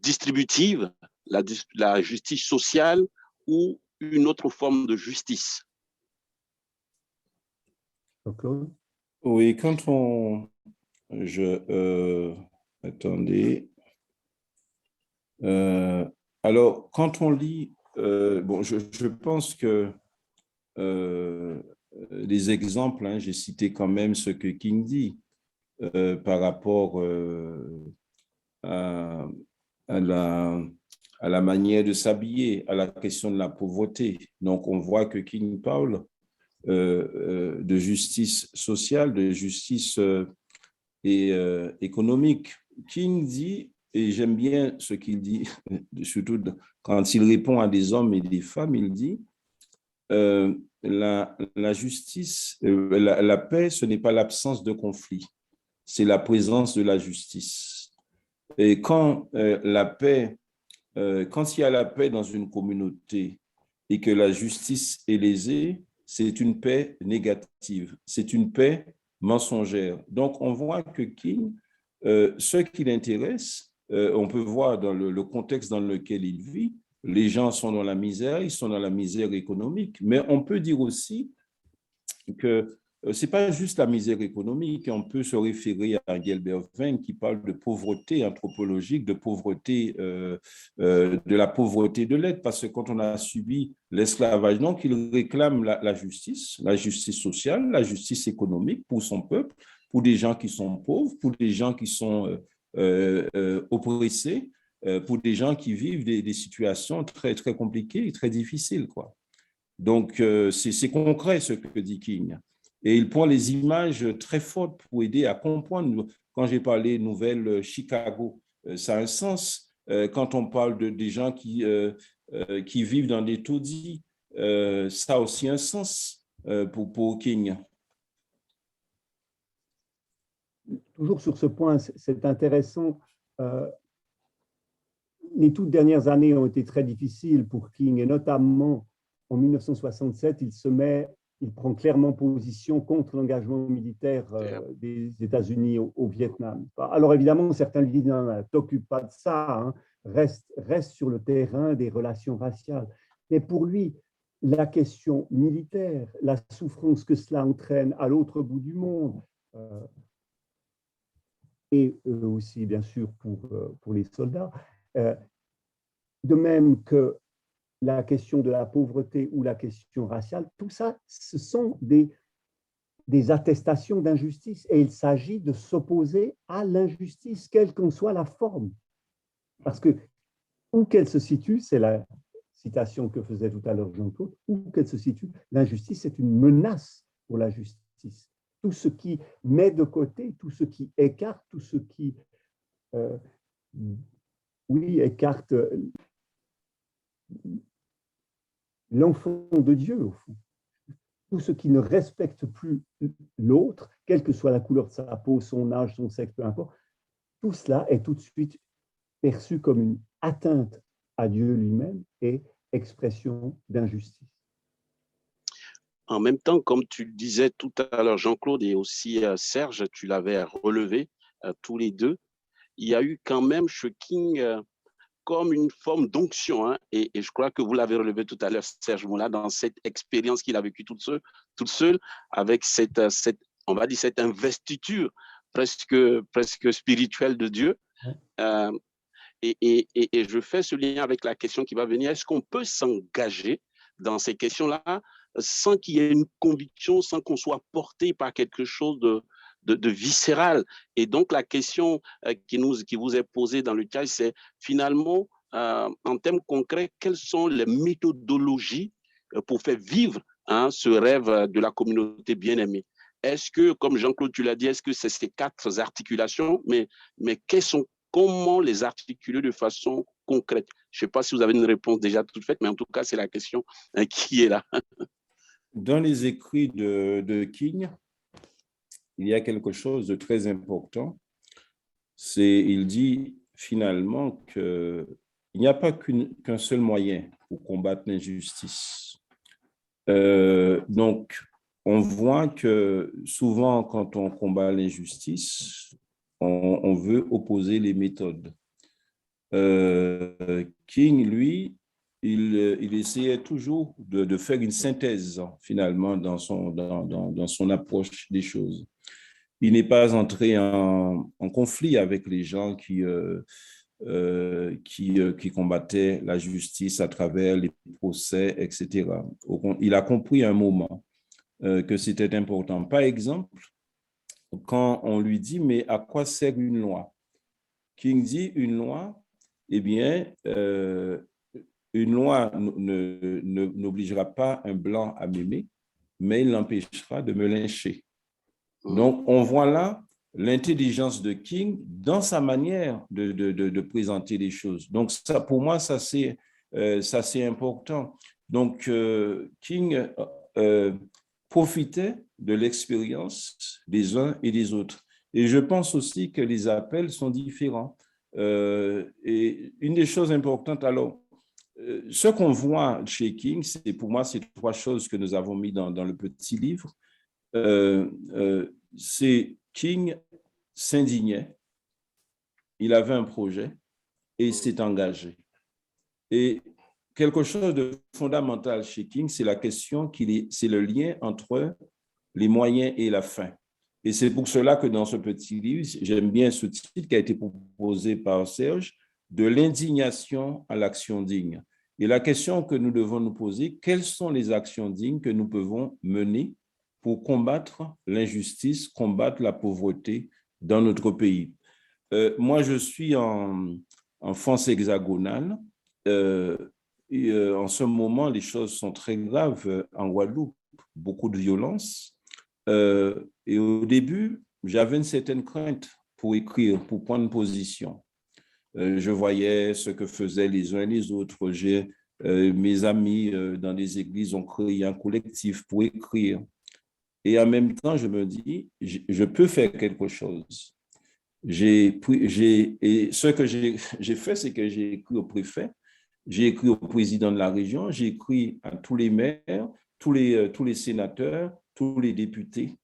distributive, la justice sociale ou une autre forme de justice. Oui, attendez. Alors, quand on lit, je pense que les exemples, hein, j'ai cité quand même ce que King dit par rapport à la manière de s'habiller, à la question de la pauvreté. Donc, on voit que King parle de justice sociale, de justice économique. King dit, et j'aime bien ce qu'il dit, surtout quand il répond à des hommes et des femmes, il dit la justice, la paix, ce n'est pas l'absence de conflit, c'est la présence de la justice. Et quand la paix, quand il y a la paix dans une communauté et que la justice est lésée, c'est une paix négative, c'est une paix mensongère. Donc, on voit que King, ce qui l'intéresse, on peut voir dans le contexte dans lequel il vit, les gens sont dans la misère, ils sont dans la misère économique, mais on peut dire aussi que ce n'est pas juste la misère économique, on peut se référer à Gilbert Vine qui parle de pauvreté anthropologique, de pauvreté, de la pauvreté de l'être, parce que quand on a subi l'esclavage, donc il réclame la justice sociale, la justice économique pour son peuple, pour des gens qui sont pauvres, pour des gens qui sont oppressés. pour des gens qui vivent des situations très, très compliquées et très difficiles, quoi. Donc, c'est concret ce que dit King. Et il prend les images très fortes pour aider à comprendre. Quand j'ai parlé Nouvelle Chicago, ça a un sens. Quand on parle des gens qui vivent dans des taudis, ça a aussi un sens pour King. Toujours sur ce point, c'est intéressant. Les toutes dernières années ont été très difficiles pour King, et notamment en 1967, il prend clairement position contre l'engagement militaire des États-Unis au Vietnam. Alors évidemment, certains lui disent, non, t'occupe pas de ça, hein, reste sur le terrain des relations raciales. Mais pour lui, la question militaire, la souffrance que cela entraîne à l'autre bout du monde, et aussi bien sûr pour les soldats, de même que la question de la pauvreté ou la question raciale, tout ça, ce sont des attestations d'injustice, et il s'agit de s'opposer à l'injustice, quelle qu'en soit la forme. Parce que où qu'elle se situe, c'est la citation que faisait tout à l'heure Jean-Claude, où qu'elle se situe, l'injustice est une menace pour la justice. Tout ce qui met de côté, tout ce qui écarte, tout ce qui écarte l'enfant de Dieu, au fond. Tout ce qui ne respecte plus l'autre, quelle que soit la couleur de sa peau, son âge, son sexe, peu importe, tout cela est tout de suite perçu comme une atteinte à Dieu lui-même et expression d'injustice. En même temps, comme tu le disais tout à l'heure, Jean-Claude, et aussi Serge, tu l'avais relevé tous les deux, il y a eu quand même chez King comme une forme d'onction, hein, et je crois que vous l'avez relevé tout à l'heure, Serge Moula, dans cette expérience qu'il a vécue toute seule, avec on va dire, cette investiture presque spirituelle de Dieu. Et je fais ce lien avec la question qui va venir. Est-ce qu'on peut s'engager dans ces questions-là sans qu'il y ait une conviction, sans qu'on soit porté par quelque chose de viscéral? Et donc, la question qui vous est posée dans le cas, c'est finalement, en termes concrets, quelles sont les méthodologies pour faire vivre ce rêve de la communauté bien-aimée? Est-ce que, comme Jean-Claude, tu l'as dit, est-ce que c'est ces 4 articulations, mais comment les articuler de façon concrète? Je ne sais pas si vous avez une réponse déjà toute faite, mais en tout cas, c'est la question qui est là. Dans les écrits de King, il y a quelque chose de très important. Il dit finalement qu'il n'y a pas qu'un seul moyen pour combattre l'injustice. Donc, on voit que souvent, quand on combat l'injustice, on veut opposer les méthodes. King, lui, il essayait toujours de faire une synthèse, finalement, dans son approche des choses. Il n'est pas entré en conflit avec les gens qui combattaient la justice à travers les procès, etc. Il a compris à un moment que c'était important. Par exemple, quand on lui dit, mais à quoi sert une loi? King dit, une loi, eh bien, une loi n'obligera pas un blanc à m'aimer, mais il l'empêchera de me lyncher. Donc, on voit là l'intelligence de King dans sa manière de présenter les choses. Donc, ça, pour moi, ça c'est important. Donc, King profitait de l'expérience des uns et des autres. Et je pense aussi que les appels sont différents. Et une des choses importantes, alors, ce qu'on voit chez King, pour moi, c'est 3 choses que nous avons mis dans le petit livre. C'est King s'indignait, il avait un projet et il s'est engagé. Et quelque chose de fondamental chez King, c'est la question c'est le lien entre les moyens et la fin. Et c'est pour cela que dans ce petit livre, j'aime bien ce titre qui a été proposé par Serge, de l'indignation à l'action digne. Et la question que nous devons nous poser, quelles sont les actions dignes que nous pouvons mener pour combattre l'injustice, combattre la pauvreté dans notre pays? Moi, je suis en en France hexagonale. En ce moment, les choses sont très graves en Guadeloupe, beaucoup de violence. Et au début, j'avais une certaine crainte pour écrire, pour prendre position. Je voyais ce que faisaient les uns et les autres. Mes amis dans des églises ont créé un collectif pour écrire. Et en même temps, je me dis, je peux faire quelque chose. Et ce que j'ai fait, c'est que j'ai écrit au préfet, j'ai écrit au président de la région, j'ai écrit à tous les maires, tous les sénateurs, tous les députés.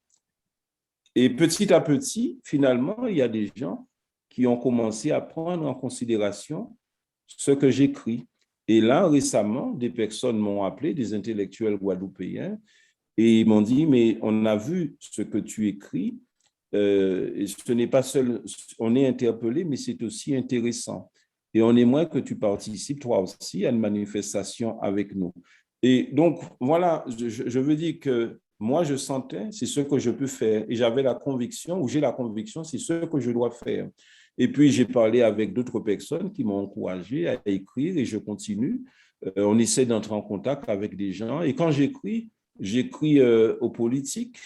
Et petit à petit, finalement, il y a des gens qui ont commencé à prendre en considération ce que j'écris. Et là, récemment, des personnes m'ont appelé, des intellectuels guadeloupéens, et ils m'ont dit, mais on a vu ce que tu écris, et ce n'est pas seul, on est interpellé, mais c'est aussi intéressant. Et on aimerait que tu participes, toi aussi, à une manifestation avec nous. Et donc, voilà, je veux dire que moi, je sentais, c'est ce que je peux faire. Et j'avais la conviction, ou j'ai la conviction, c'est ce que je dois faire. Et puis, j'ai parlé avec d'autres personnes qui m'ont encouragé à écrire et je continue. On essaie d'entrer en contact avec des gens. Et quand j'écris aux politiques,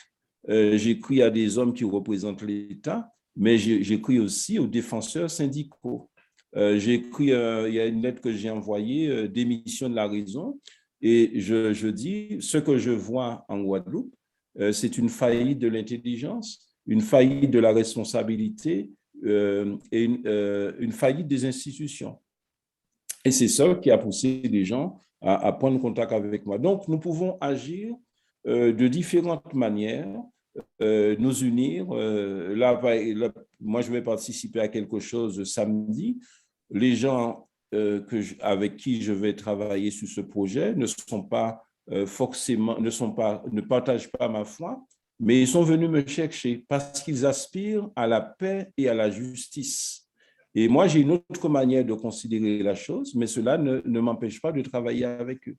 j'écris à des hommes qui représentent l'État, mais j'écris aussi aux défenseurs syndicaux. Il y a une lettre que j'ai envoyée, démission de la raison, et je dis, ce que je vois en Guadeloupe, c'est une faillite de l'intelligence, une faillite de la responsabilité et une faillite des institutions. Et c'est ça qui a poussé les gens à prendre contact avec moi. Donc, nous pouvons agir de différentes manières, nous unir. Moi, je vais participer à quelque chose samedi. Les gens avec qui je vais travailler sur ce projet ne sont pas forcément, ne partagent pas ma foi, mais ils sont venus me chercher parce qu'ils aspirent à la paix et à la justice. Et moi, j'ai une autre manière de considérer la chose, mais cela ne m'empêche pas de travailler avec eux.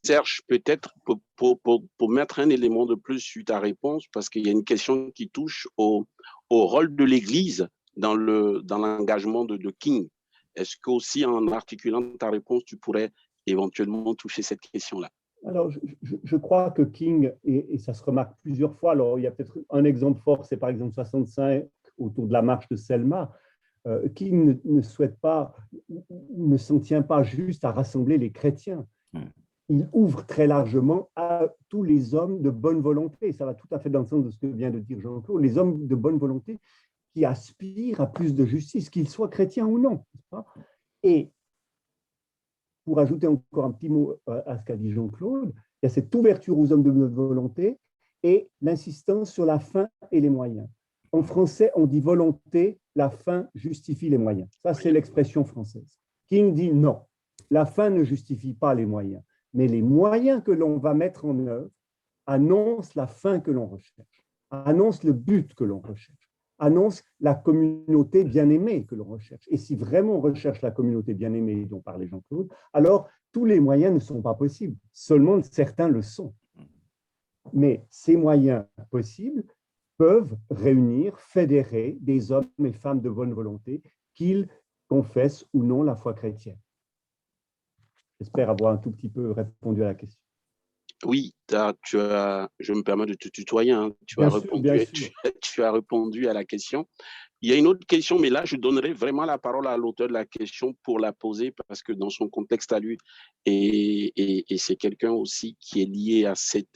Serge, peut-être pour mettre un élément de plus sur ta réponse, parce qu'il y a une question qui touche au rôle de l'Église dans l'engagement de King. Est-ce qu'aussi en articulant ta réponse, tu pourrais éventuellement toucher cette question-là? Alors, je crois que King, et ça se remarque plusieurs fois, alors il y a peut-être un exemple fort, c'est par exemple 65, autour de la marche de Selma. King ne souhaite pas, ne s'en tient pas juste à rassembler les chrétiens. Il ouvre très largement à tous les hommes de bonne volonté. Ça va tout à fait dans le sens de ce que vient de dire Jean-Claude. Les hommes de bonne volonté qui aspirent à plus de justice, qu'ils soient chrétiens ou non. Et pour ajouter encore un petit mot à ce qu'a dit Jean-Claude, il y a cette ouverture aux hommes de bonne volonté et l'insistance sur la fin et les moyens. En français, on dit volonté, la fin justifie les moyens. Ça, c'est l'expression française. King dit non, la fin ne justifie pas les moyens, mais les moyens que l'on va mettre en œuvre annoncent la fin que l'on recherche, annoncent le but que l'on recherche, annoncent la communauté bien-aimée que l'on recherche. Et si vraiment on recherche la communauté bien-aimée dont parlait Jean-Claude, alors tous les moyens ne sont pas possibles, seulement certains le sont. Mais ces moyens possibles peuvent réunir, fédérer des hommes et femmes de bonne volonté, qu'ils confessent ou non la foi chrétienne. J'espère avoir un tout petit peu répondu à la question. Oui, je me permets de te tutoyer, hein. Tu as répondu à la question. Il y a une autre question, mais là, je donnerai vraiment la parole à l'auteur de la question pour la poser, parce que dans son contexte à lui, et c'est quelqu'un aussi qui est lié à ces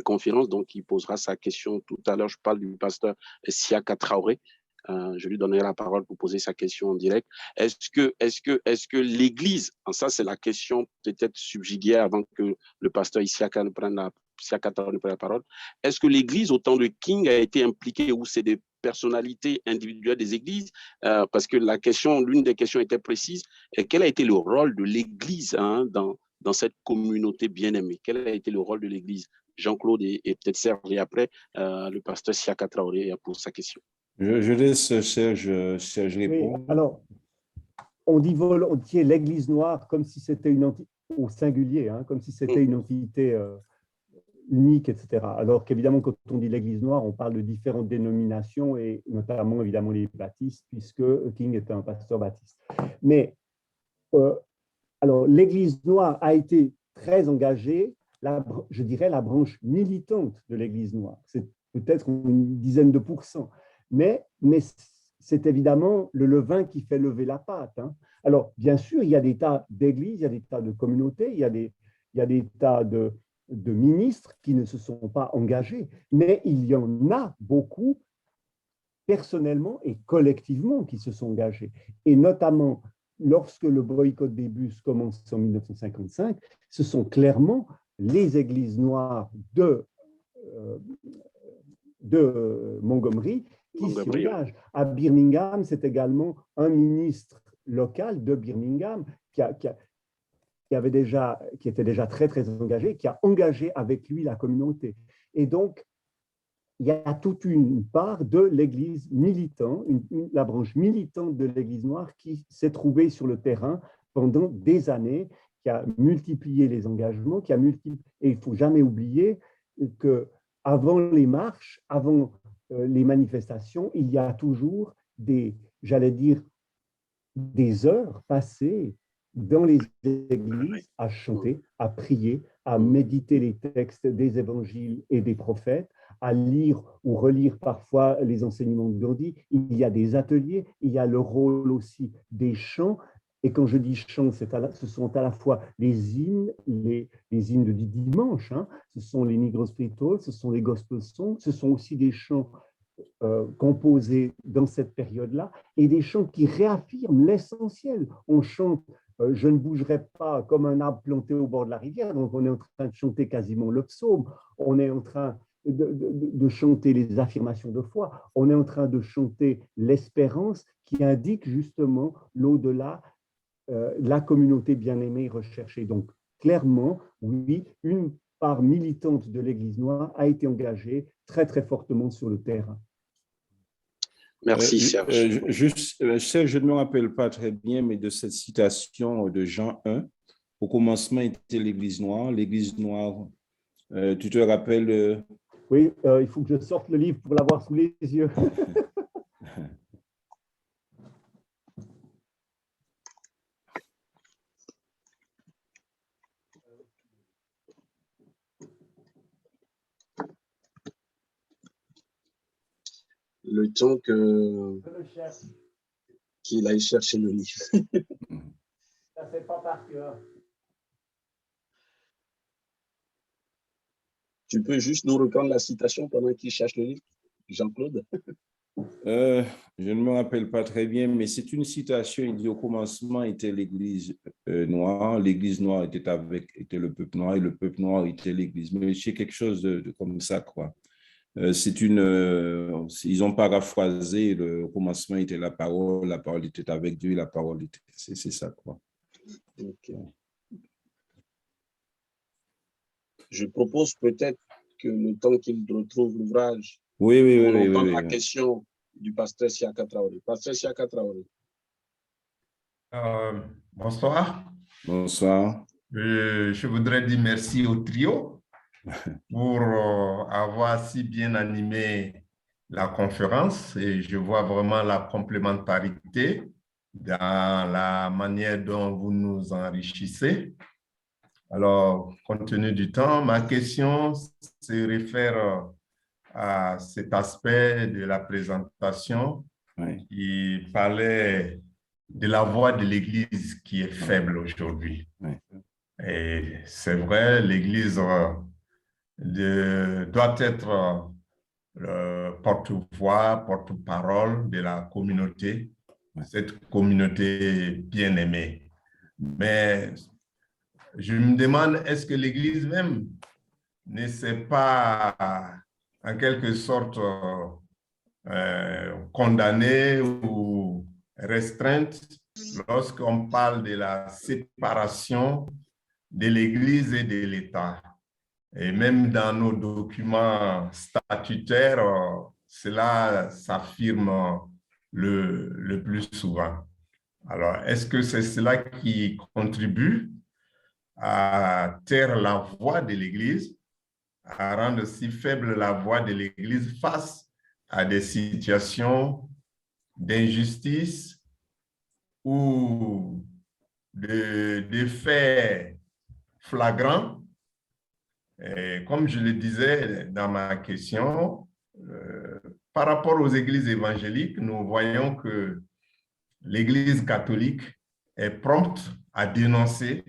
conférences, donc il posera sa question tout à l'heure. Je parle du pasteur Siaka Traoré. Je lui donnerai la parole pour poser sa question en direct. Est-ce que l'Église, ça c'est la question peut-être subsidiaire avant que le pasteur Siaka ne prenne la parole, est-ce que l'Église au temps de King a été impliquée, ou c'est des personnalités individuelles des églises, parce que l'une des questions était précise, et quel a été le rôle de l'Église dans cette communauté bien-aimée? Quel a été le rôle de l'Église? Jean-Claude et peut-être Serge, et après le pasteur Siaka Traoré pour sa question. Je laisse Serge répondre. Oui, alors, on dit volontiers l'Église noire comme si c'était une entité au singulier, comme si c'était une entité unique, etc. Alors qu'évidemment, quand on dit l'Église noire, on parle de différentes dénominations et notamment évidemment les baptistes, puisque King était un pasteur baptiste. Mais alors l'Église noire a été très engagée, je dirais la branche militante de l'Église noire. C'est peut-être une dizaine de pourcents, mais c'est évidemment le levain qui fait lever la pâte. Hein. Alors, bien sûr, il y a des tas d'églises, il y a des tas de communautés, il y a des tas de ministres qui ne se sont pas engagés, mais il y en a beaucoup personnellement et collectivement qui se sont engagés. Et notamment, lorsque le boycott des bus commence en 1955, ce sont clairement les églises noires de Montgomery qui s'y engagent. À Birmingham, c'est également un ministre local de Birmingham qui était déjà très, très engagé, qui a engagé avec lui la communauté. Et donc, il y a toute une part de l'Église militante, la branche militante de l'Église noire qui s'est trouvée sur le terrain pendant des années, qui a multiplié les engagements, et il ne faut jamais oublier qu'avant les marches, avant les manifestations, il y a toujours des heures passées dans les églises à chanter, à prier, à méditer les textes des évangiles et des prophètes, à lire ou relire parfois les enseignements de Gandhi. Il y a des ateliers, il y a le rôle aussi des chants. Et quand je dis chants, ce sont à la fois les hymnes, les hymnes du dimanche, hein, ce sont les Negro Spirituals, ce sont les gospel songs, ce sont aussi des chants composés dans cette période-là et des chants qui réaffirment l'essentiel. On chante « Je ne bougerai pas comme un arbre planté au bord de la rivière », donc on est en train de chanter quasiment le psaume, on est en train de chanter les affirmations de foi, on est en train de chanter l'espérance qui indique justement l'au-delà, la communauté bien-aimée recherchée. Donc clairement, oui, une part militante de l'Église noire a été engagée très très fortement sur le terrain. Merci Serge. Serge, je ne me rappelle pas très bien, mais de cette citation de Jean 1, au commencement était l'Église noire. L'Église noire, tu te rappelles? Oui, il faut que je sorte le livre pour l'avoir sous les yeux. Le temps qu'il aille chercher le livre. Ça fait pas par cœur. Tu peux juste nous reprendre la citation pendant qu'il cherche le livre, Jean-Claude? Je ne me rappelle pas très bien, mais c'est une citation. Il dit au commencement était l'Église noire. L'Église noire était le peuple noir et le peuple noir était l'Église. Mais c'est quelque chose de comme ça, quoi. Ils ont paraphrasé, le commencement était la parole était avec Dieu, la parole était, c'est ça, quoi. Okay. Je propose peut-être que le temps qu'il retrouve l'ouvrage, on entend la question du pasteur Siaka Traoré. Pasteur Siaka Traoré. Bonsoir. Bonsoir. Je voudrais dire merci au trio pour avoir si bien animé la conférence et je vois vraiment la complémentarité dans la manière dont vous nous enrichissez. Alors, compte tenu du temps, ma question se réfère à cet aspect de la présentation qui parlait de la voix de l'Église qui est faible aujourd'hui. Et c'est vrai, l'Église doit être porte-voix, porte-parole de la communauté, cette communauté bien-aimée. Mais je me demande, est-ce que l'Église même ne s'est pas en quelque sorte condamnée ou restreinte lorsqu'on parle de la séparation de l'Église et de l'État? Et même dans nos documents statutaires, cela s'affirme le plus souvent. Alors, est-ce que c'est cela qui contribue à taire la voix de l'Église à rendre si faible la voix de l'Église face à des situations d'injustice ou de faits flagrants. Et comme je le disais dans ma question, par rapport aux églises évangéliques, nous voyons que l'Église catholique est prompte à dénoncer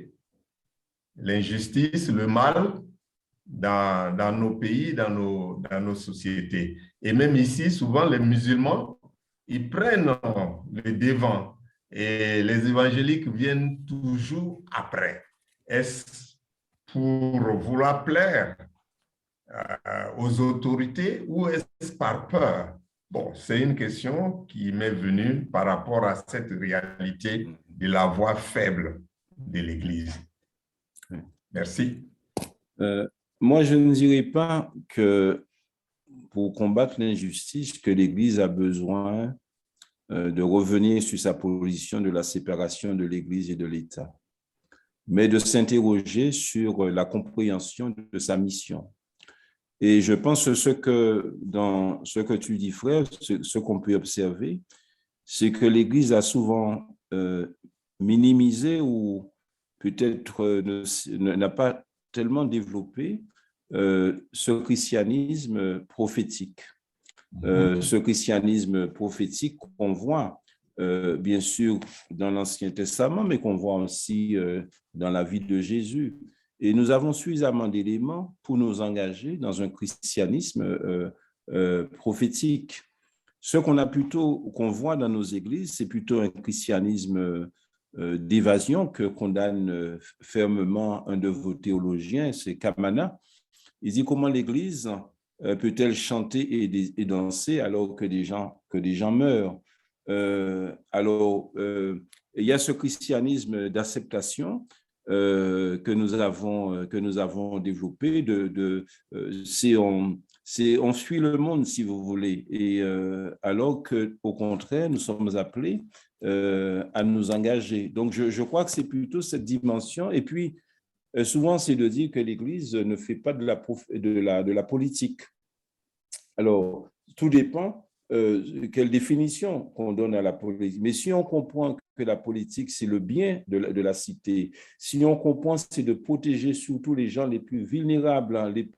l'injustice, le mal dans nos pays, dans nos sociétés. Et même ici, souvent, les musulmans, ils prennent le devant et les évangéliques viennent toujours après. Est-ce pour vouloir plaire aux autorités ou est-ce par peur? Bon, c'est une question qui m'est venue par rapport à cette réalité de la voix faible de l'Église. Merci. Moi, je ne dirais pas que pour combattre l'injustice, que l'Église a besoin de revenir sur sa position de la séparation de l'Église et de l'État, mais de s'interroger sur la compréhension de sa mission. Et je pense que dans ce que tu dis, frère, ce qu'on peut observer, c'est que l'Église a souvent minimisé ou peut-être n'a pas tellement développé ce christianisme prophétique. Ce christianisme prophétique qu'on voit, bien sûr, dans l'Ancien Testament, mais qu'on voit aussi dans la vie de Jésus. Et nous avons suffisamment d'éléments pour nous engager dans un christianisme prophétique. Ce qu'on voit dans nos églises, c'est plutôt un christianisme d'évasion que condamne fermement un de vos théologiens, c'est Kamana. Il dit comment l'Église peut-elle chanter et danser alors que des gens meurent. Il y a ce christianisme d'acceptation que nous avons développé. On fuit le monde, si vous voulez, et alors qu'au contraire, nous sommes appelés à nous engager. Donc, je crois que c'est plutôt cette dimension. Et puis, souvent, c'est de dire que l'Église ne fait pas de la politique. Alors, tout dépend quelle définition qu'on donne à la politique. Mais si on comprend que la politique, c'est le bien de la cité, si on comprend que c'est de protéger surtout les gens les plus vulnérables, hein, les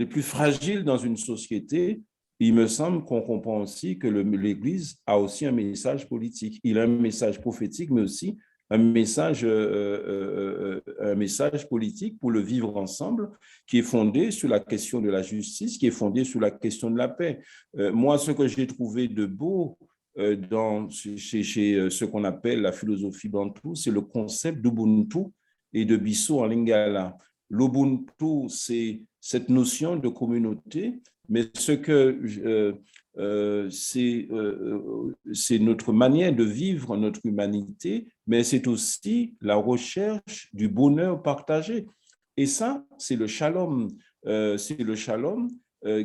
plus fragiles dans une société, il me semble qu'on comprend aussi que l'Église a aussi un message politique. Il a un message prophétique, mais aussi un message politique pour le vivre ensemble, qui est fondé sur la question de la justice, qui est fondé sur la question de la paix. Moi, ce que j'ai trouvé de beau chez ce qu'on appelle la philosophie bantou, c'est le concept d'Ubuntu et de Biso en Lingala. L'Ubuntu, c'est cette notion de communauté, mais c'est notre manière de vivre notre humanité, mais c'est aussi la recherche du bonheur partagé. Et ça, c'est le shalom.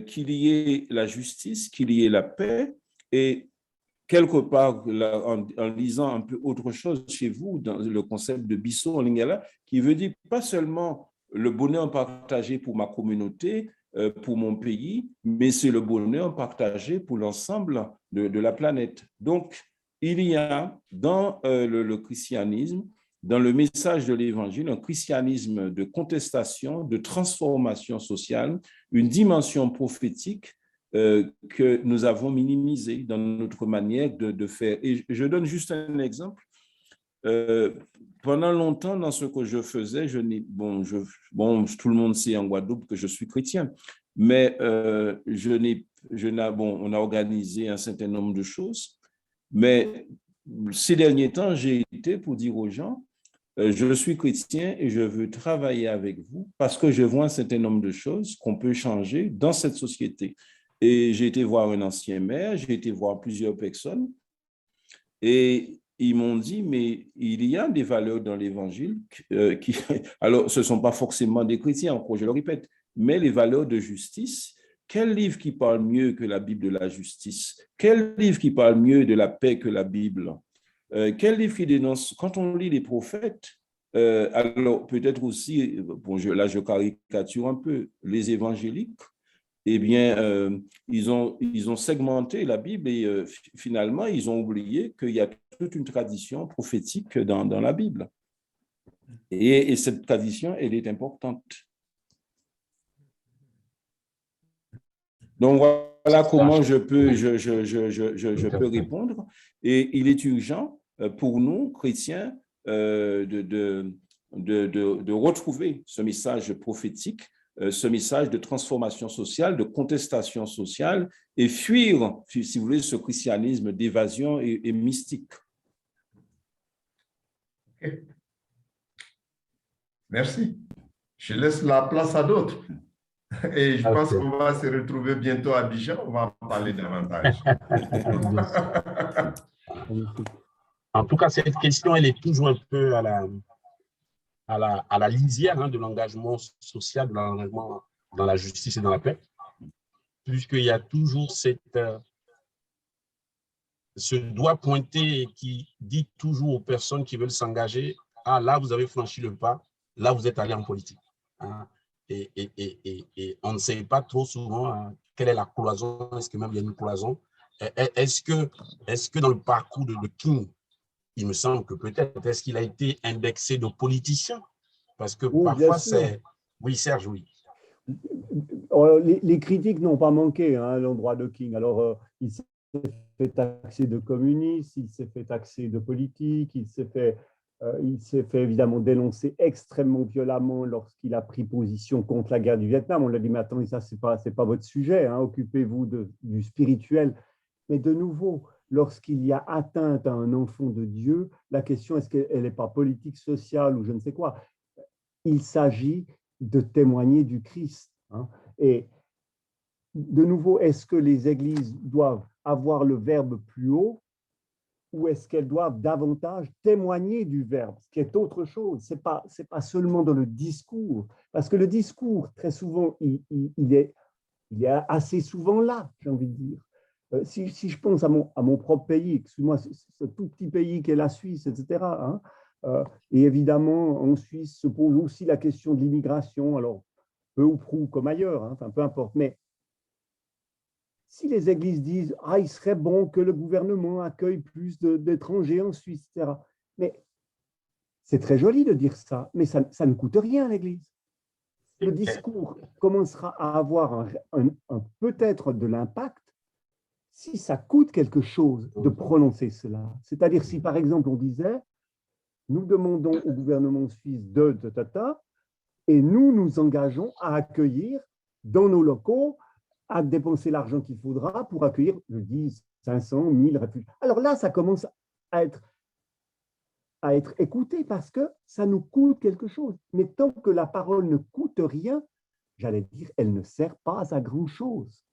Qu'il y ait la justice, qu'il y ait la paix. Et quelque part, en lisant un peu autre chose chez vous, dans le concept de Biso en Lingala, qui veut dire pas seulement le bonheur partagé pour ma communauté, pour mon pays, mais c'est le bonheur partagé pour l'ensemble de la planète. Donc, il y a dans le christianisme, dans le message de l'Évangile, un christianisme de contestation, de transformation sociale, une dimension prophétique que nous avons minimisée dans notre manière de faire. Et je donne juste un exemple. Pendant longtemps, dans ce que je faisais, tout le monde sait en Guadeloupe que je suis chrétien, mais on a organisé un certain nombre de choses, mais ces derniers temps, j'ai été pour dire aux gens, je suis chrétien et je veux travailler avec vous parce que je vois un certain nombre de choses qu'on peut changer dans cette société. Et j'ai été voir un ancien maire, j'ai été voir plusieurs personnes et ils m'ont dit, mais il y a des valeurs dans l'Évangile alors ce ne sont pas forcément des chrétiens, encore je le répète, mais les valeurs de justice. Quel livre qui parle mieux que la Bible de la justice? Quel livre qui parle mieux de la paix que la Bible? Quel livre qui dénonce? Quand on lit les prophètes, Alors, peut-être aussi, bon, là, je caricature un peu, les évangéliques, eh bien, ils ont segmenté la Bible et finalement, ils ont oublié qu'il y a toute une tradition prophétique dans la Bible. Et cette tradition, elle est importante. Donc, voilà comment je peux répondre. Et il est urgent pour nous, chrétiens, de retrouver ce message prophétique, ce message de transformation sociale, de contestation sociale, et fuir, si vous voulez, ce christianisme d'évasion et mystique. Okay. Merci. Je laisse la place à d'autres. Et je pense qu'on va se retrouver bientôt à Abidjan. On va en parler davantage. En tout cas, cette question, elle est toujours un peu à la lisière de l'engagement social, de l'engagement dans la justice et dans la paix, puisqu'il y a toujours ce doigt pointé qui dit toujours aux personnes qui veulent s'engager, ah, là, vous avez franchi le pas, là, vous êtes allé en politique. Et on ne sait pas trop souvent quelle est la cloison, est-ce que même il y a une cloison. Est-ce que dans le parcours de King, il me semble que peut-être, est-ce qu'il a été indexé de politicien? Parce que oui, parfois, c'est… Oui, Serge, oui. Les critiques n'ont pas manqué à l'endroit de King. Alors, il s'est fait taxer de communiste, il s'est fait taxer de politique, il s'est fait évidemment dénoncer extrêmement violemment lorsqu'il a pris position contre la guerre du Vietnam. On lui a dit, mais attendez, ça, c'est pas votre sujet, occupez-vous du spirituel. Mais de nouveau, lorsqu'il y a atteinte à un enfant de Dieu, la question, est-ce qu'elle n'est pas politique, sociale ou je ne sais quoi? Il s'agit de témoigner du Christ. Et de nouveau, est-ce que les églises doivent avoir le verbe plus haut ou est-ce qu'elles doivent davantage témoigner du verbe, ce qui est autre chose? C'est pas seulement dans le discours, parce que le discours, très souvent, il est assez souvent là, j'ai envie de dire. Si je pense à mon propre pays, excuse-moi, ce tout petit pays qu'est la Suisse, etc., et évidemment, en Suisse se pose aussi la question de l'immigration, alors peu ou prou comme ailleurs, enfin peu importe, mais si les églises disent « Ah, il serait bon que le gouvernement accueille plus d'étrangers en Suisse, etc. » Mais c'est très joli de dire ça, mais ça ne coûte rien à l'église. Le discours commencera à avoir peut-être de l'impact si ça coûte quelque chose de prononcer cela. C'est-à-dire si, par exemple, on disait « Nous demandons au gouvernement suisse et nous nous engageons à accueillir dans nos locaux à dépenser l'argent qu'il faudra pour accueillir, je dis, 500, 1000 réfugiés. » Alors là, ça commence à être écouté parce que ça nous coûte quelque chose. Mais tant que la parole ne coûte rien, j'allais dire, elle ne sert pas à grand-chose.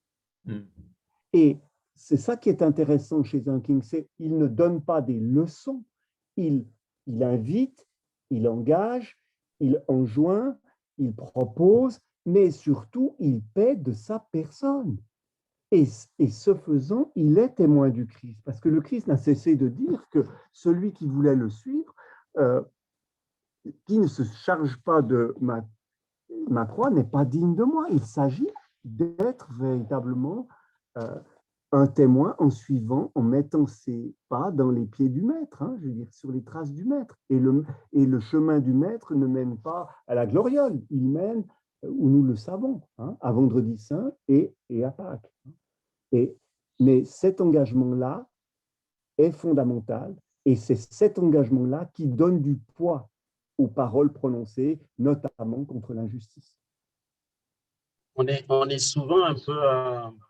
Et c'est ça qui est intéressant chez un King, c'est qu'il ne donne pas des leçons, il invite, il engage, il enjoint, il propose, mais surtout, il paie de sa personne. Et ce faisant, il est témoin du Christ, parce que le Christ n'a cessé de dire que celui qui voulait le suivre, qui ne se charge pas de ma croix, n'est pas digne de moi. Il s'agit d'être véritablement un témoin en suivant, en mettant ses pas dans les pieds du maître, je veux dire, sur les traces du maître. Et le chemin du maître ne mène pas à la gloriole, il mène où nous le savons, à Vendredi Saint et à Pâques. Mais cet engagement-là est fondamental et c'est cet engagement-là qui donne du poids aux paroles prononcées, notamment contre l'injustice. On est souvent un peu,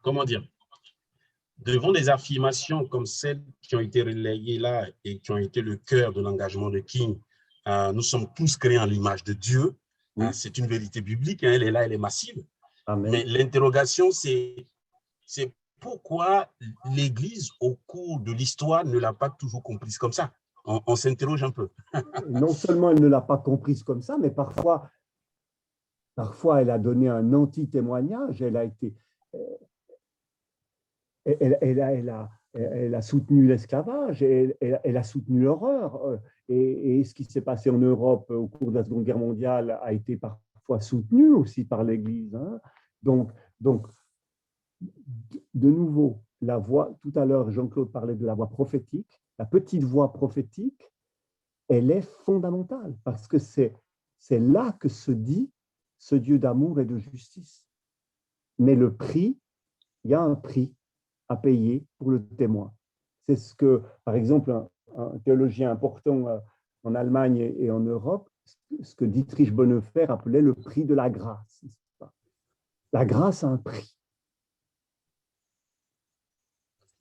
comment dire, devant des affirmations comme celles qui ont été relayées là et qui ont été le cœur de l'engagement de King. Nous sommes tous créés en l'image de Dieu. Oui. C'est une vérité biblique, elle est là, elle est massive. Amen. Mais l'interrogation, c'est pourquoi l'Église, au cours de l'histoire, ne l'a pas toujours comprise comme ça. On s'interroge un peu. Non seulement elle ne l'a pas comprise comme ça, mais parfois elle a donné un anti-témoignage, elle elle a soutenu l'esclavage, elle a soutenu l'horreur. Et ce qui s'est passé en Europe au cours de la Seconde Guerre mondiale a été parfois soutenu aussi par l'Église. Hein. Donc, de nouveau, la voix, tout à l'heure, Jean-Claude parlait de la voix prophétique. La petite voix prophétique, elle est fondamentale parce que c'est là que se dit ce Dieu d'amour et de justice. Mais le prix, il y a un prix à payer pour le témoin. C'est ce que, par exemple, un théologien important en Allemagne et en Europe, ce que Dietrich Bonhoeffer appelait le prix de la grâce. La grâce a un prix.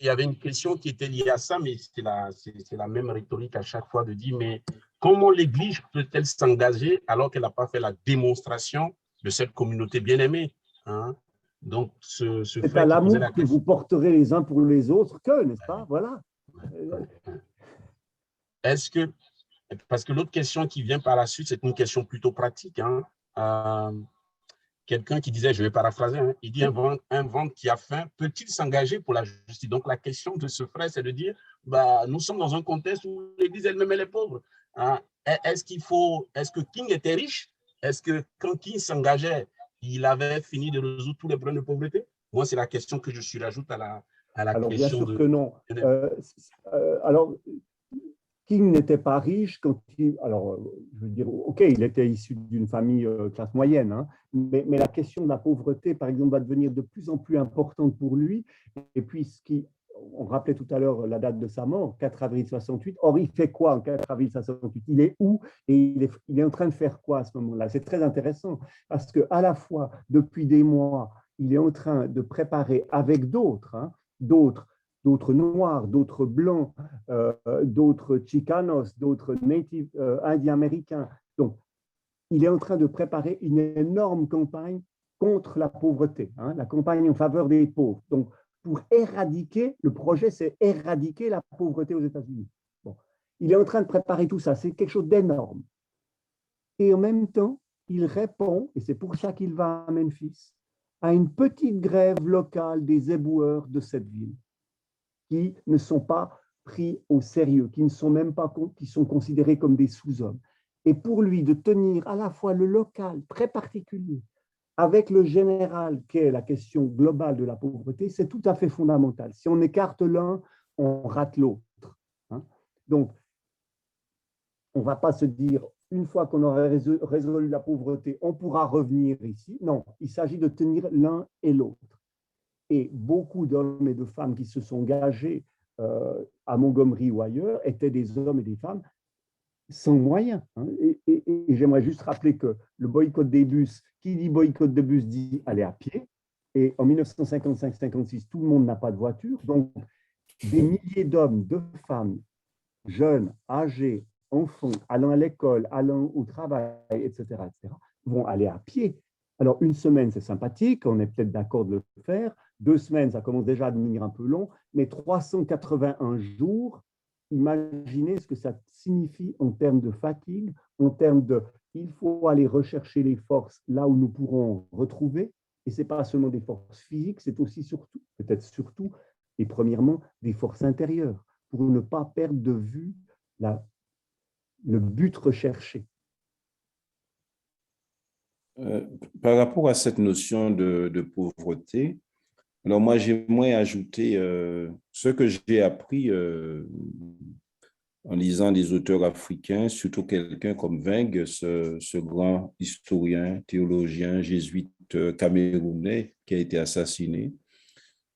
Il y avait une question qui était liée à ça, mais c'est la même rhétorique à chaque fois de dire, mais comment l'Église peut-elle s'engager alors qu'elle n'a pas fait la démonstration de cette communauté bien-aimée, hein? Donc, c'est à l'amour que vous porterez les uns pour les autres que, n'est-ce pas? Voilà. Est-ce que, parce que l'autre question qui vient par la suite, c'est une question plutôt pratique, hein? Quelqu'un qui disait, je vais paraphraser, hein, il dit un ventre qui a faim peut-il s'engager pour la justice? Donc la question de ce frère, c'est de dire, nous sommes dans un contexte où l'Église elle-même elle est pauvre. Hein? Est-ce que King était riche? Est-ce que quand King s'engageait, il avait fini de résoudre tous les problèmes de pauvreté? Moi, c'est la question que je rajoute à la alors, question. Bien sûr que non. Alors, King n'était pas riche quand alors, je veux dire, OK, il était issu d'une famille classe moyenne, hein, mais la question de la pauvreté, par exemple, va devenir de plus en plus importante pour lui. Et puis, on rappelait tout à l'heure la date de sa mort, 4 avril 68. Or, il fait quoi en 4 avril 68? Il est où et il est en train de faire quoi à ce moment-là? C'est très intéressant parce qu'à la fois, depuis des mois, il est en train de préparer avec d'autres, hein, d'autres noirs, d'autres blancs, d'autres chicanos, d'autres native indiens américains. Donc, il est en train de préparer une énorme campagne contre la pauvreté, hein, la campagne en faveur des pauvres. Donc, pour éradiquer, le projet, c'est éradiquer la pauvreté aux États-Unis. Bon. Il est en train de préparer tout ça, c'est quelque chose d'énorme. Et en même temps, il répond, et c'est pour ça qu'il va à Memphis, à une petite grève locale des éboueurs de cette ville, qui ne sont pas pris au sérieux, qui ne sont même pas, qui sont considérés comme des sous-hommes. Et pour lui, de tenir à la fois le local très particulier avec le général, qui est la question globale de la pauvreté, c'est tout à fait fondamental. Si on écarte l'un, on rate l'autre. Hein? Donc, on ne va pas se dire, une fois qu'on aura résolu la pauvreté, on pourra revenir ici. Non, il s'agit de tenir l'un et l'autre. Et beaucoup d'hommes et de femmes qui se sont engagés à Montgomery ou ailleurs étaient des hommes et des femmes sans moyens. Hein. Et j'aimerais juste rappeler que le boycott des bus, qui dit boycott de bus dit aller à pied. Et en 1955-56, tout le monde n'a pas de voiture. Donc, des milliers d'hommes, de femmes, jeunes, âgés, enfants, allant à l'école, allant au travail, etc., vont aller à pied. Alors, une semaine, c'est sympathique, on est peut-être d'accord de le faire. 2 semaines, ça commence déjà à devenir un peu long, mais 381 jours, imaginez ce que ça signifie en termes de fatigue, en termes de il faut aller rechercher les forces là où nous pourrons retrouver, et ce n'est pas seulement des forces physiques, c'est aussi surtout, peut-être surtout, et premièrement, des forces intérieures, pour ne pas perdre de vue le but recherché. Par rapport à cette notion de pauvreté, alors moi, j'aimerais ajouter ce que j'ai appris en lisant des auteurs africains, surtout quelqu'un comme Weng, ce grand historien, théologien, jésuite camerounais qui a été assassiné.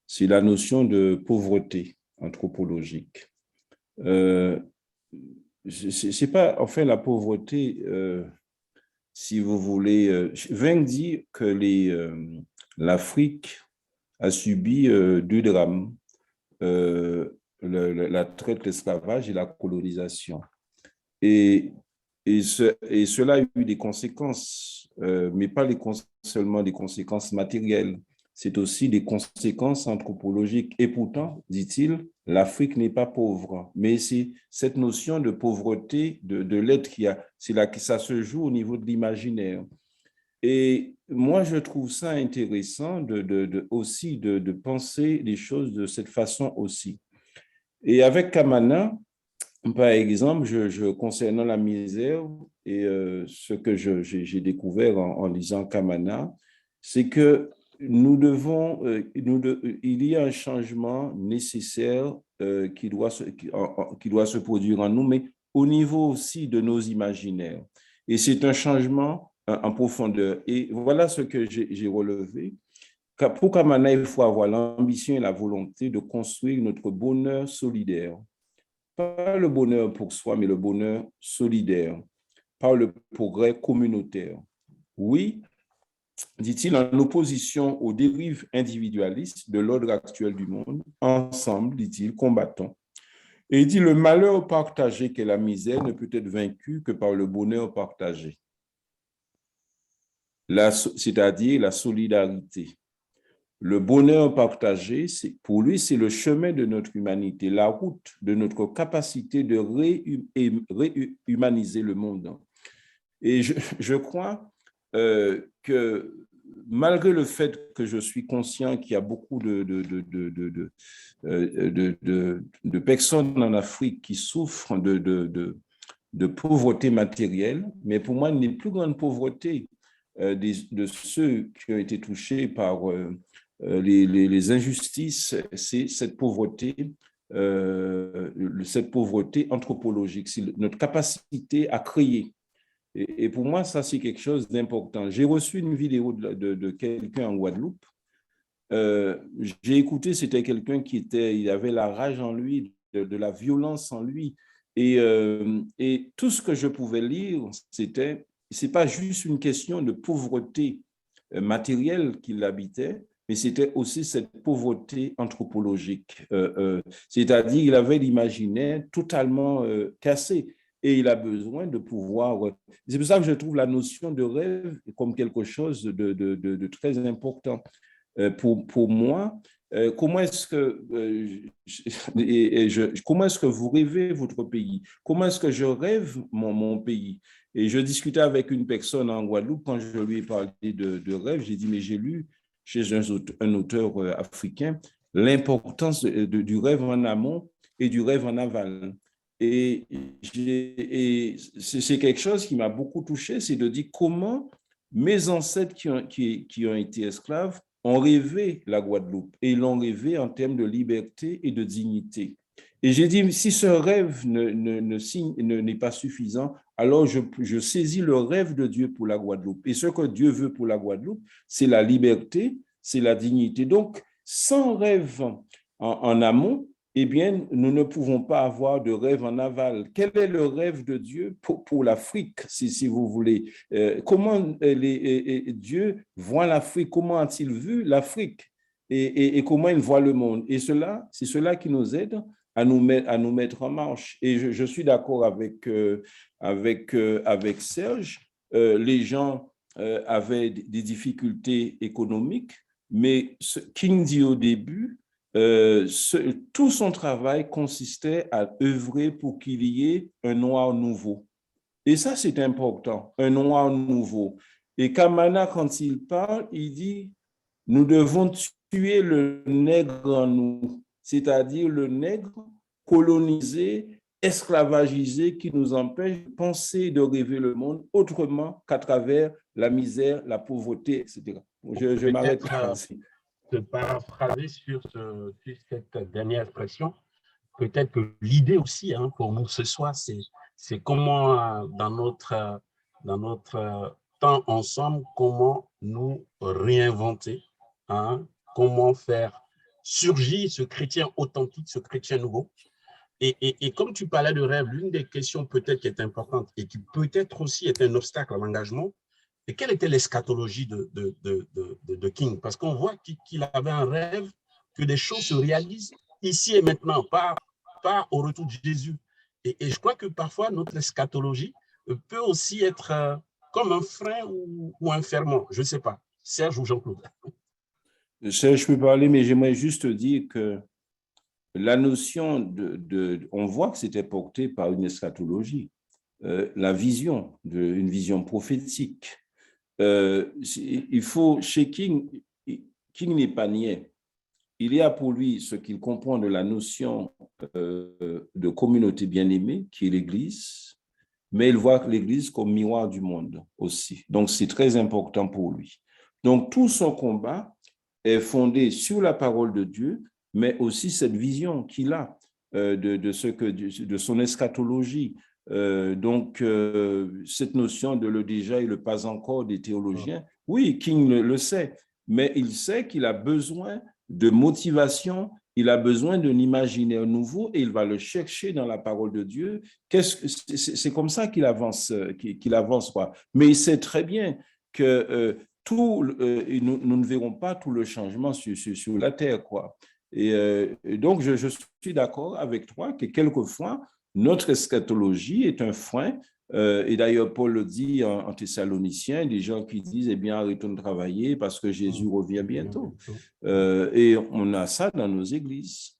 C'est la notion de pauvreté anthropologique. C'est pas, enfin, la pauvreté, si vous voulez, Weng dit que l'Afrique a subi 2 drames, la traite, l'esclavage et la colonisation. Et cela a eu des conséquences, mais pas seulement des conséquences matérielles, c'est aussi des conséquences anthropologiques. Et pourtant, dit-il, l'Afrique n'est pas pauvre, mais c'est cette notion de pauvreté de l'être c'est là que ça se joue au niveau de l'imaginaire. Et moi, je trouve ça intéressant aussi de penser les choses de cette façon aussi. Et avec Kamana, par exemple, concernant la misère et ce que j'ai découvert en lisant Kamana, c'est que il y a un changement nécessaire qui doit se produire en nous, mais au niveau aussi de nos imaginaires. Et c'est un changement en profondeur. Et voilà ce que j'ai relevé. Pour Kamana, il faut avoir l'ambition et la volonté de construire notre bonheur solidaire. Pas le bonheur pour soi, mais le bonheur solidaire, par le progrès communautaire. Oui, dit-il, en opposition aux dérives individualistes de l'ordre actuel du monde, ensemble, dit-il, combattons. Et il dit, le malheur partagé qu'est la misère ne peut être vaincu que par le bonheur partagé, c'est-à-dire la solidarité. Le bonheur partagé, pour lui, c'est le chemin de notre humanité, la route de notre capacité de réhumaniser le monde. Et je crois que malgré le fait que je suis conscient qu'il y a beaucoup de personnes en Afrique qui souffrent de pauvreté matérielle, mais pour moi, une des plus grandes pauvretés de ceux qui ont été touchés par les injustices, c'est cette pauvreté anthropologique, c'est notre capacité à créer. Et pour moi, ça, c'est quelque chose d'important. J'ai reçu une vidéo de quelqu'un en Guadeloupe. J'ai écouté, c'était quelqu'un il avait la rage en lui, de la violence en lui. Et tout ce que je pouvais lire, c'est pas juste une question de pauvreté matérielle qui l'habitait, mais c'était aussi cette pauvreté anthropologique. C'est-à-dire, il avait l'imaginaire totalement cassé. Et il a besoin de pouvoir... C'est pour ça que je trouve la notion de rêve comme quelque chose de très important. Pour moi, comment est-ce que vous rêvez votre pays? Comment est-ce que je rêve mon pays? Et je discutais avec une personne en Guadeloupe, quand je lui ai parlé de rêve, j'ai dit, mais j'ai lu chez un auteur africain l'importance du rêve en amont et du rêve en aval. Et c'est quelque chose qui m'a beaucoup touché, c'est de dire comment mes ancêtres qui ont été esclaves ont rêvé la Guadeloupe et ils l'ont rêvé en termes de liberté et de dignité. Et j'ai dit, si ce rêve n'est pas suffisant, alors je saisis le rêve de Dieu pour la Guadeloupe. Et ce que Dieu veut pour la Guadeloupe, c'est la liberté, c'est la dignité. Donc, sans rêve en amont, eh bien, nous ne pouvons pas avoir de rêve en aval. Quel est le rêve de Dieu pour l'Afrique, si vous voulez? Comment Dieu voit l'Afrique? Comment a-t-il vu l'Afrique? Et comment il voit le monde? Et c'est cela qui nous aide à nous mettre en marche. Et je suis d'accord avec Serge. Les gens avaient des difficultés économiques, mais ce King dit au début, tout son travail consistait à œuvrer pour qu'il y ait un noir nouveau. Et ça, c'est important, un noir nouveau. Et Kamana, quand il parle, il dit, nous devons tuer le nègre en nous, c'est-à-dire le nègre colonisé, esclavagisé, qui nous empêche de penser et de rêver le monde autrement qu'à travers la misère, la pauvreté, etc. Je m'arrête là. De paraphraser sur cette dernière expression, peut-être que l'idée aussi pour nous ce soir, c'est comment dans notre temps ensemble, comment nous réinventer, comment faire surgir ce chrétien authentique, ce chrétien nouveau. Et comme tu parlais de rêve, l'une des questions peut-être qui est importante et qui peut-être aussi est un obstacle à l'engagement, et quelle était l'eschatologie de King? Parce qu'on voit qu'il avait un rêve que des choses se réalisent ici et maintenant, pas au retour de Jésus. Et je crois que parfois, notre eschatologie peut aussi être comme un frein ou un ferment. Je ne sais pas. Serge ou Jean-Claude? Serge, je peux parler, mais j'aimerais juste dire que la notion on voit que c'était porté par une eschatologie, la vision, une vision prophétique. Il faut, chez King n'est pas niais. il y a pour lui ce qu'il comprend de la notion de communauté bien-aimée, qui est l'Église, mais il voit l'Église comme miroir du monde aussi. Donc, c'est très important pour lui. Donc, tout son combat est fondé sur la parole de Dieu, mais aussi cette vision qu'il a de son eschatologie. Cette notion de le déjà et le pas encore des théologiens, oui, King le sait, mais il sait qu'il a besoin de motivation, il a besoin d'un imaginaire nouveau et il va le chercher dans la parole de Dieu. C'est comme ça qu'il avance, quoi. Mais il sait très bien que nous ne verrons pas tout le changement sur la terre, quoi. Et donc, je suis d'accord avec toi que quelquefois, notre eschatologie est un frein. Et d'ailleurs, Paul le dit en Thessaloniciens, des gens qui disent, eh bien, arrêtons de travailler parce que Jésus revient bientôt. Et on a ça dans nos églises.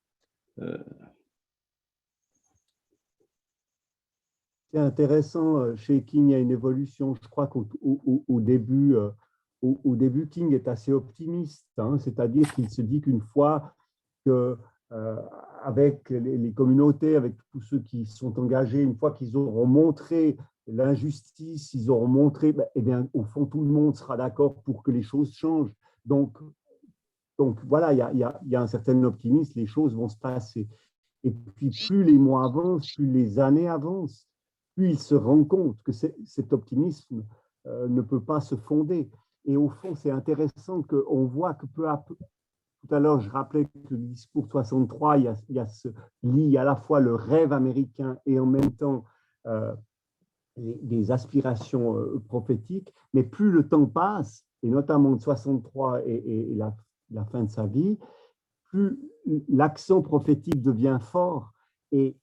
C'est intéressant, chez King, il y a une évolution. Je crois qu'au début, King est assez optimiste, hein, c'est-à-dire qu'il se dit qu'une fois que avec les communautés, avec tous ceux qui sont engagés, une fois qu'ils auront montré l'injustice, ils auront montré, eh bien, au fond, tout le monde sera d'accord pour que les choses changent. Donc voilà, il y a un certain optimisme, les choses vont se passer. Et puis, plus les mois avancent, plus les années avancent, plus il se rend compte que cet optimisme ne peut pas se fonder. Et au fond, c'est intéressant qu'on voit que peu à peu, tout à l'heure, je rappelais que le discours 63, il lie à la fois le rêve américain et en même temps des aspirations prophétiques, mais plus le temps passe, et notamment de 63 et la fin de sa vie, plus l'accent prophétique devient fort et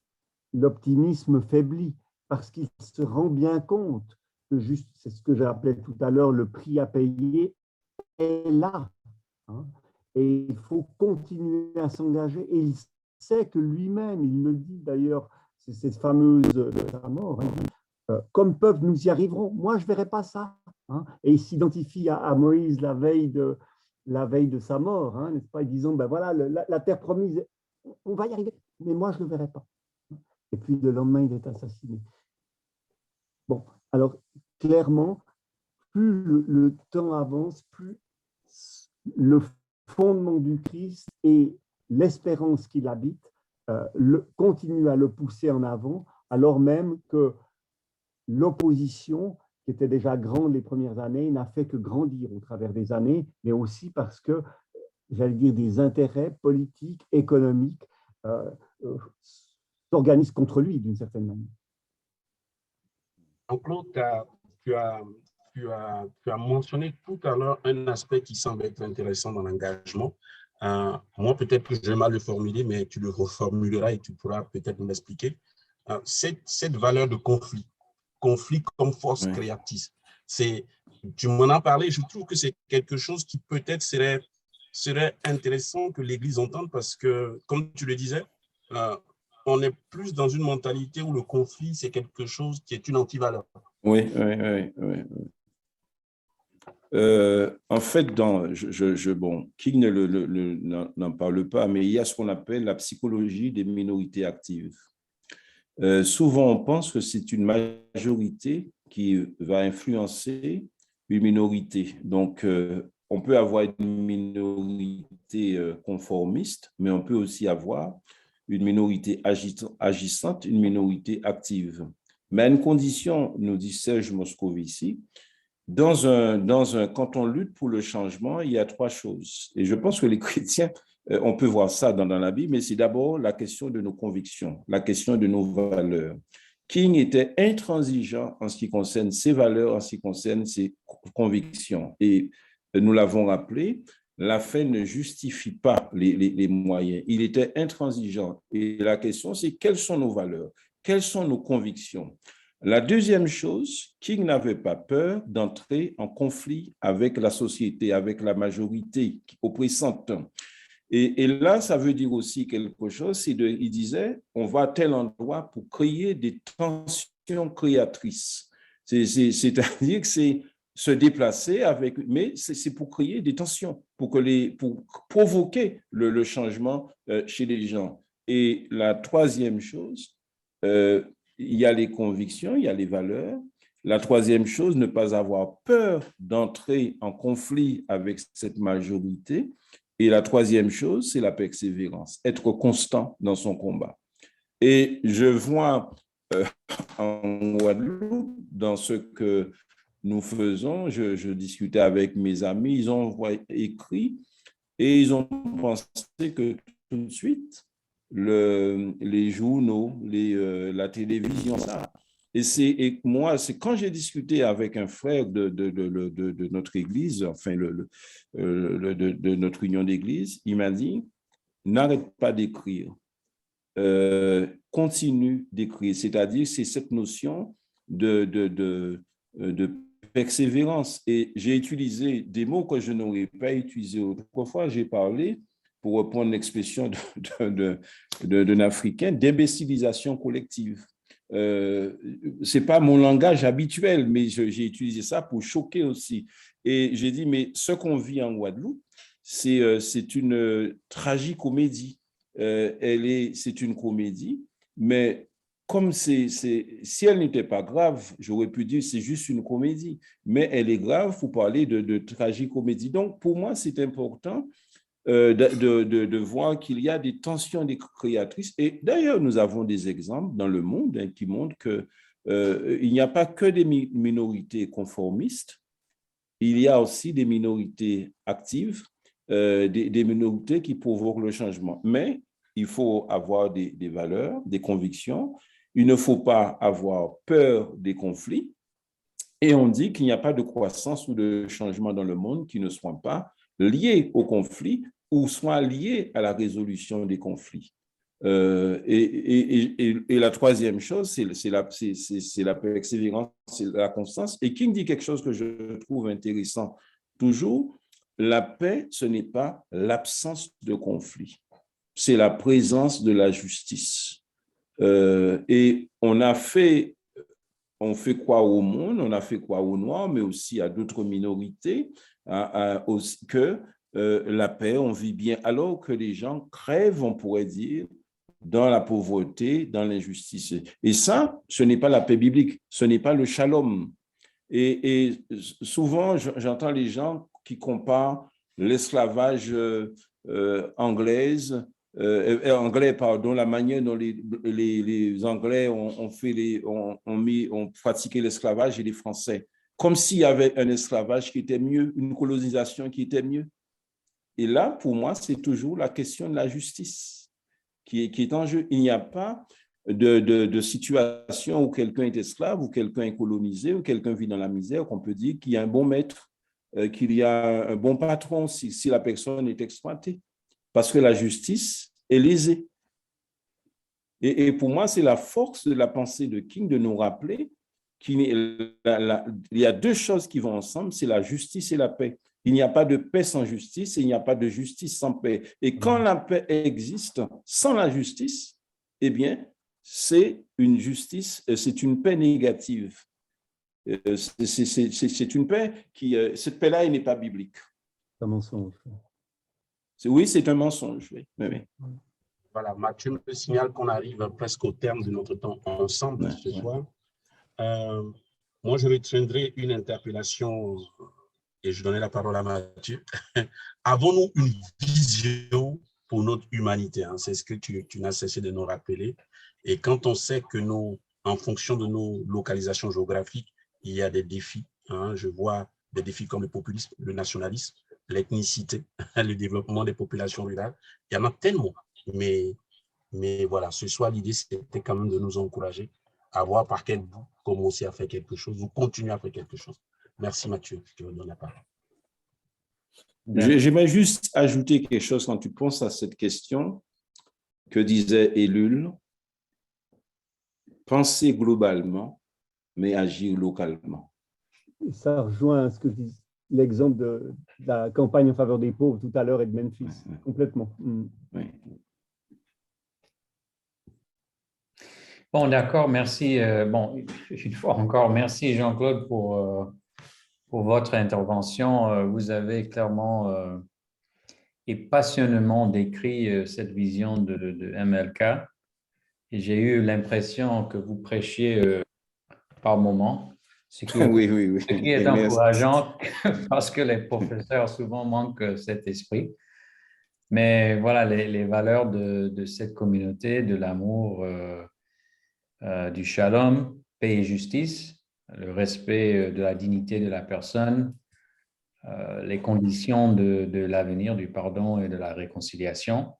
l'optimisme faiblit, parce qu'il se rend bien compte que juste, c'est ce que j'ai appelé tout à l'heure, le prix à payer est là. Hein. Et il faut continuer à s'engager. Et il sait que lui-même, il le dit d'ailleurs, c'est cette fameuse de sa mort, hein, comme peuvent, nous y arriverons. Moi, je ne verrai pas ça. Hein. Et il s'identifie à Moïse la veille de sa mort, hein, n'est-ce pas, disant, ben voilà, la terre promise, on va y arriver, mais moi, je ne le verrai pas. Et puis, le lendemain, il est assassiné. Bon, alors, clairement, plus le temps avance, plus le fondement du Christ et l'espérance qu'il habite continue à le pousser en avant, alors même que l'opposition, qui était déjà grande les premières années, n'a fait que grandir au travers des années, mais aussi parce que, j'allais dire, des intérêts politiques, économiques s'organisent contre lui d'une certaine manière. Jean-Claude, tu as mentionné tout à l'heure un aspect qui semble être intéressant dans l'engagement. Moi, peut-être que je vais mal le formuler, mais tu le reformuleras et tu pourras peut-être nous l'expliquer. Cette valeur de conflit comme force créatrice, tu m'en as parlé, je trouve que c'est quelque chose qui peut-être serait intéressant que l'Église entende parce que, comme tu le disais, on est plus dans une mentalité où le conflit, c'est quelque chose qui est une antivaleur. Oui. En fait, King n'en parle pas, mais il y a ce qu'on appelle la psychologie des minorités actives. Souvent, on pense que c'est une majorité qui va influencer une minorité. Donc, on peut avoir une minorité conformiste, mais on peut aussi avoir une minorité agissante, une minorité active. Mais à une condition, nous dit Serge Moscovici, quand on lutte pour le changement, il y a trois choses. Et je pense que les chrétiens, on peut voir ça dans la Bible, mais c'est d'abord la question de nos convictions, la question de nos valeurs. King était intransigeant en ce qui concerne ses valeurs, en ce qui concerne ses convictions. Et nous l'avons rappelé, la fin ne justifie pas les moyens. Il était intransigeant. Et la question, c'est quelles sont nos valeurs? Quelles sont nos convictions? La deuxième chose, King n'avait pas peur d'entrer en conflit avec la société, avec la majorité oppressante. Et là, ça veut dire aussi quelque chose, il disait, on va à tel endroit pour créer des tensions créatrices. C'est-à-dire que c'est se déplacer avec, mais c'est pour créer des tensions, pour provoquer le changement chez les gens. Et la troisième chose, il y a les convictions, il y a les valeurs. La troisième chose, ne pas avoir peur d'entrer en conflit avec cette majorité. Et la troisième chose, c'est la persévérance, être constant dans son combat. Et je vois en Guadeloupe, dans ce que nous faisons, je discutais avec mes amis, ils ont écrit et ils ont pensé que tout de suite, les journaux, la télévision, ça. Et moi, c'est quand j'ai discuté avec un frère de notre église, enfin, de notre union d'église, il m'a dit, n'arrête pas d'écrire, continue d'écrire. C'est-à-dire, c'est cette notion de persévérance. Et j'ai utilisé des mots que je n'aurais pas utilisés autrefois. J'ai parlé, pour reprendre l'expression d'un Africain, d'imbécilisation collective. C'est pas mon langage habituel, mais j'ai utilisé ça pour choquer aussi. Et j'ai dit, mais ce qu'on vit en Guadeloupe, c'est une tragicomédie. C'est une comédie, mais comme si elle n'était pas grave, j'aurais pu dire c'est juste une comédie, mais elle est grave pour parler de tragicomédie. Donc, pour moi, c'est important de voir qu'il y a des tensions des créatrices. Et d'ailleurs, nous avons des exemples dans le monde qui montrent qu'il n'y a pas que des minorités conformistes, il y a aussi des minorités actives, des minorités qui provoquent le changement. Mais il faut avoir des valeurs, des convictions. Il ne faut pas avoir peur des conflits. Et on dit qu'il n'y a pas de croissance ou de changement dans le monde qui ne soit pas lié au conflit ou soit lié à la résolution des conflits. Et la troisième chose, c'est la persévérance, c'est la constance. Et King dit quelque chose que je trouve intéressant toujours, la paix, ce n'est pas l'absence de conflit, c'est la présence de la justice. Et on fait croire au monde, on a fait croire aux Noirs, mais aussi à d'autres minorités, que la paix, on vit bien, alors que les gens crèvent, on pourrait dire, dans la pauvreté, dans l'injustice. Et ça, ce n'est pas la paix biblique, ce n'est pas le shalom. Et souvent, j'entends les gens qui comparent l'esclavage anglais, la manière dont les Anglais ont pratiqué l'esclavage et les Français, comme s'il y avait un esclavage qui était mieux, une colonisation qui était mieux. Et là, pour moi, c'est toujours la question de la justice qui est en jeu. Il n'y a pas de situation où quelqu'un est esclave, où quelqu'un est colonisé, où quelqu'un vit dans la misère, qu'on peut dire qu'il y a un bon maître, qu'il y a un bon patron si la personne est exploitée. Parce que la justice est lésée. Et pour moi, c'est la force de la pensée de King de nous rappeler qu'il y a deux choses qui vont ensemble, c'est la justice et la paix. Il n'y a pas de paix sans justice et il n'y a pas de justice sans paix. Et quand la paix existe sans la justice, eh bien, c'est une justice, c'est une paix négative. C'est une paix cette paix-là, elle n'est pas biblique. C'est un mensonge. Oui, c'est un mensonge. Oui. Voilà, Mathieu me signale qu'on arrive presque au terme de notre temps ensemble ce soir. Moi, je retiendrai une interpellation et je donnais la parole à Mathieu. Avons-nous une vision pour notre humanité? C'est ce que tu n'as cessé de nous rappeler. Et quand on sait que en fonction de nos localisations géographiques, il y a des défis. Je vois des défis comme le populisme, le nationalisme, l'ethnicité, le développement des populations rurales. Il y en a tellement. Mais voilà, ce soir, l'idée, c'était quand même de nous encourager à voir par quel bout commencer à faire quelque chose ou continuer à faire quelque chose. Merci Mathieu, je te redonne la parole. J'aimerais juste ajouter quelque chose quand tu penses à cette question que disait Ellul. Penser globalement, mais agir localement. Ça rejoint ce que je dis, l'exemple de la campagne en faveur des pauvres tout à l'heure et de Memphis, complètement. Oui. Bon, d'accord, merci. Une fois encore, merci Jean-Claude pour pour votre intervention. Vous avez clairement et passionnément décrit cette vision de MLK. Et j'ai eu l'impression que vous prêchiez par moment, ce qui Oui, oui, oui. ce qui est Merci. encourageant parce que les professeurs souvent manquent cet esprit. Mais voilà, les valeurs de cette communauté, de l'amour, du shalom, paix et justice, le respect de la dignité de la personne, les conditions de l'avenir, du pardon et de la réconciliation.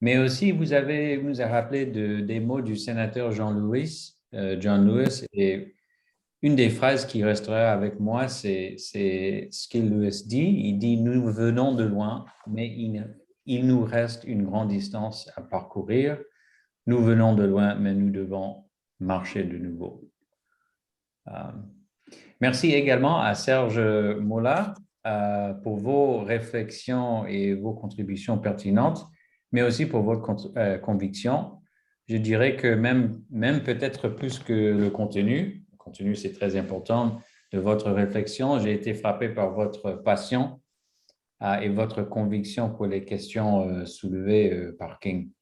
Mais aussi, vous nous avez rappelé des mots du sénateur John Lewis, et une des phrases qui restera avec moi, c'est ce qu'il Lewis dit. Il dit, nous venons de loin, mais il nous reste une grande distance à parcourir. Nous venons de loin, mais nous devons marcher de nouveau. Merci également à Serge Mola pour vos réflexions et vos contributions pertinentes, mais aussi pour votre conviction. Je dirais que même peut-être plus que le contenu c'est très important de votre réflexion. J'ai été frappé par votre passion et votre conviction pour les questions soulevées par King.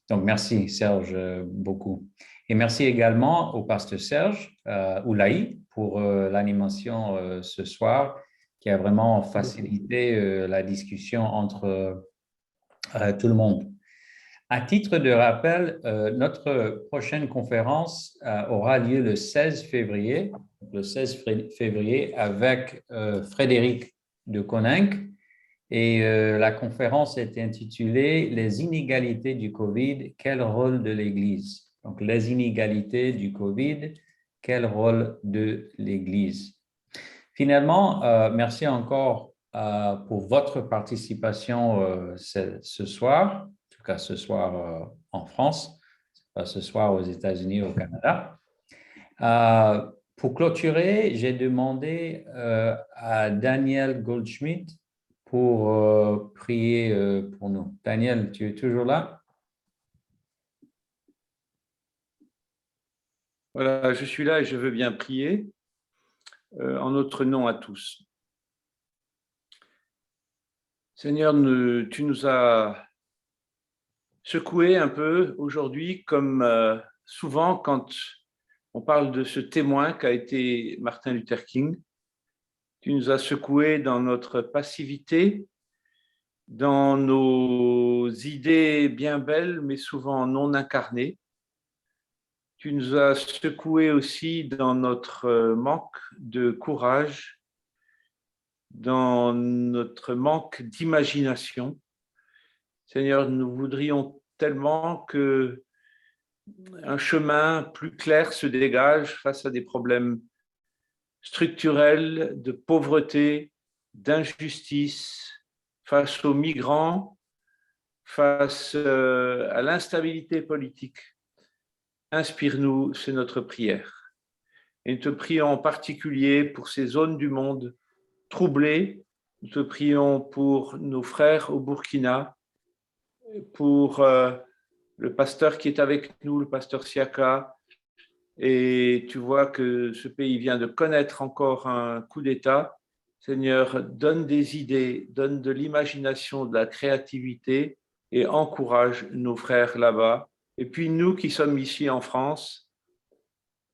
Donc, merci Serge beaucoup. Et merci également au pasteur Serge Oulaï pour l'animation ce soir, qui a vraiment facilité la discussion entre tout le monde. À titre de rappel, notre prochaine conférence aura lieu le 16 février, avec Frédéric de Coninck. Et la conférence est intitulée « Les inégalités du Covid, quel rôle de l'Église ?» Donc, les inégalités du Covid, quel rôle de l'Église? Finalement, merci encore pour votre participation ce soir, en tout cas ce soir en France, pas ce soir aux États-Unis, au Canada. Pour clôturer, j'ai demandé à Daniel Goldschmidt pour prier pour nous. Daniel, tu es toujours là? Voilà, je suis là et je veux bien prier en notre nom à tous. Seigneur, tu nous as secoués un peu aujourd'hui, comme souvent quand on parle de ce témoin qu'a été Martin Luther King. Tu nous as secoués dans notre passivité, dans nos idées bien belles, mais souvent non incarnées. Tu nous as secoués aussi dans notre manque de courage, dans notre manque d'imagination. Seigneur, nous voudrions tellement que un chemin plus clair se dégage face à des problèmes structurels de pauvreté, d'injustice, face aux migrants, face à l'instabilité politique. Inspire-nous, c'est notre prière. Et nous te prions en particulier pour ces zones du monde troublées. Nous te prions pour nos frères au Burkina, pour le pasteur qui est avec nous, le pasteur Siaka. Et tu vois que ce pays vient de connaître encore un coup d'État. Seigneur, donne des idées, donne de l'imagination, de la créativité et encourage nos frères là-bas. Et puis nous qui sommes ici en France,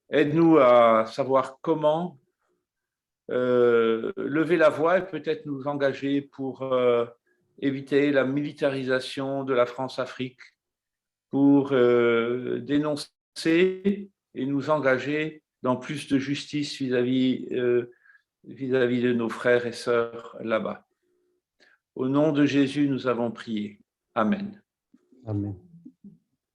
aide-nous à savoir comment lever la voix et peut-être nous engager pour éviter la militarisation de la France-Afrique, pour dénoncer et nous engager dans plus de justice vis-à-vis de nos frères et sœurs là-bas. Au nom de Jésus, nous avons prié. Amen. Amen.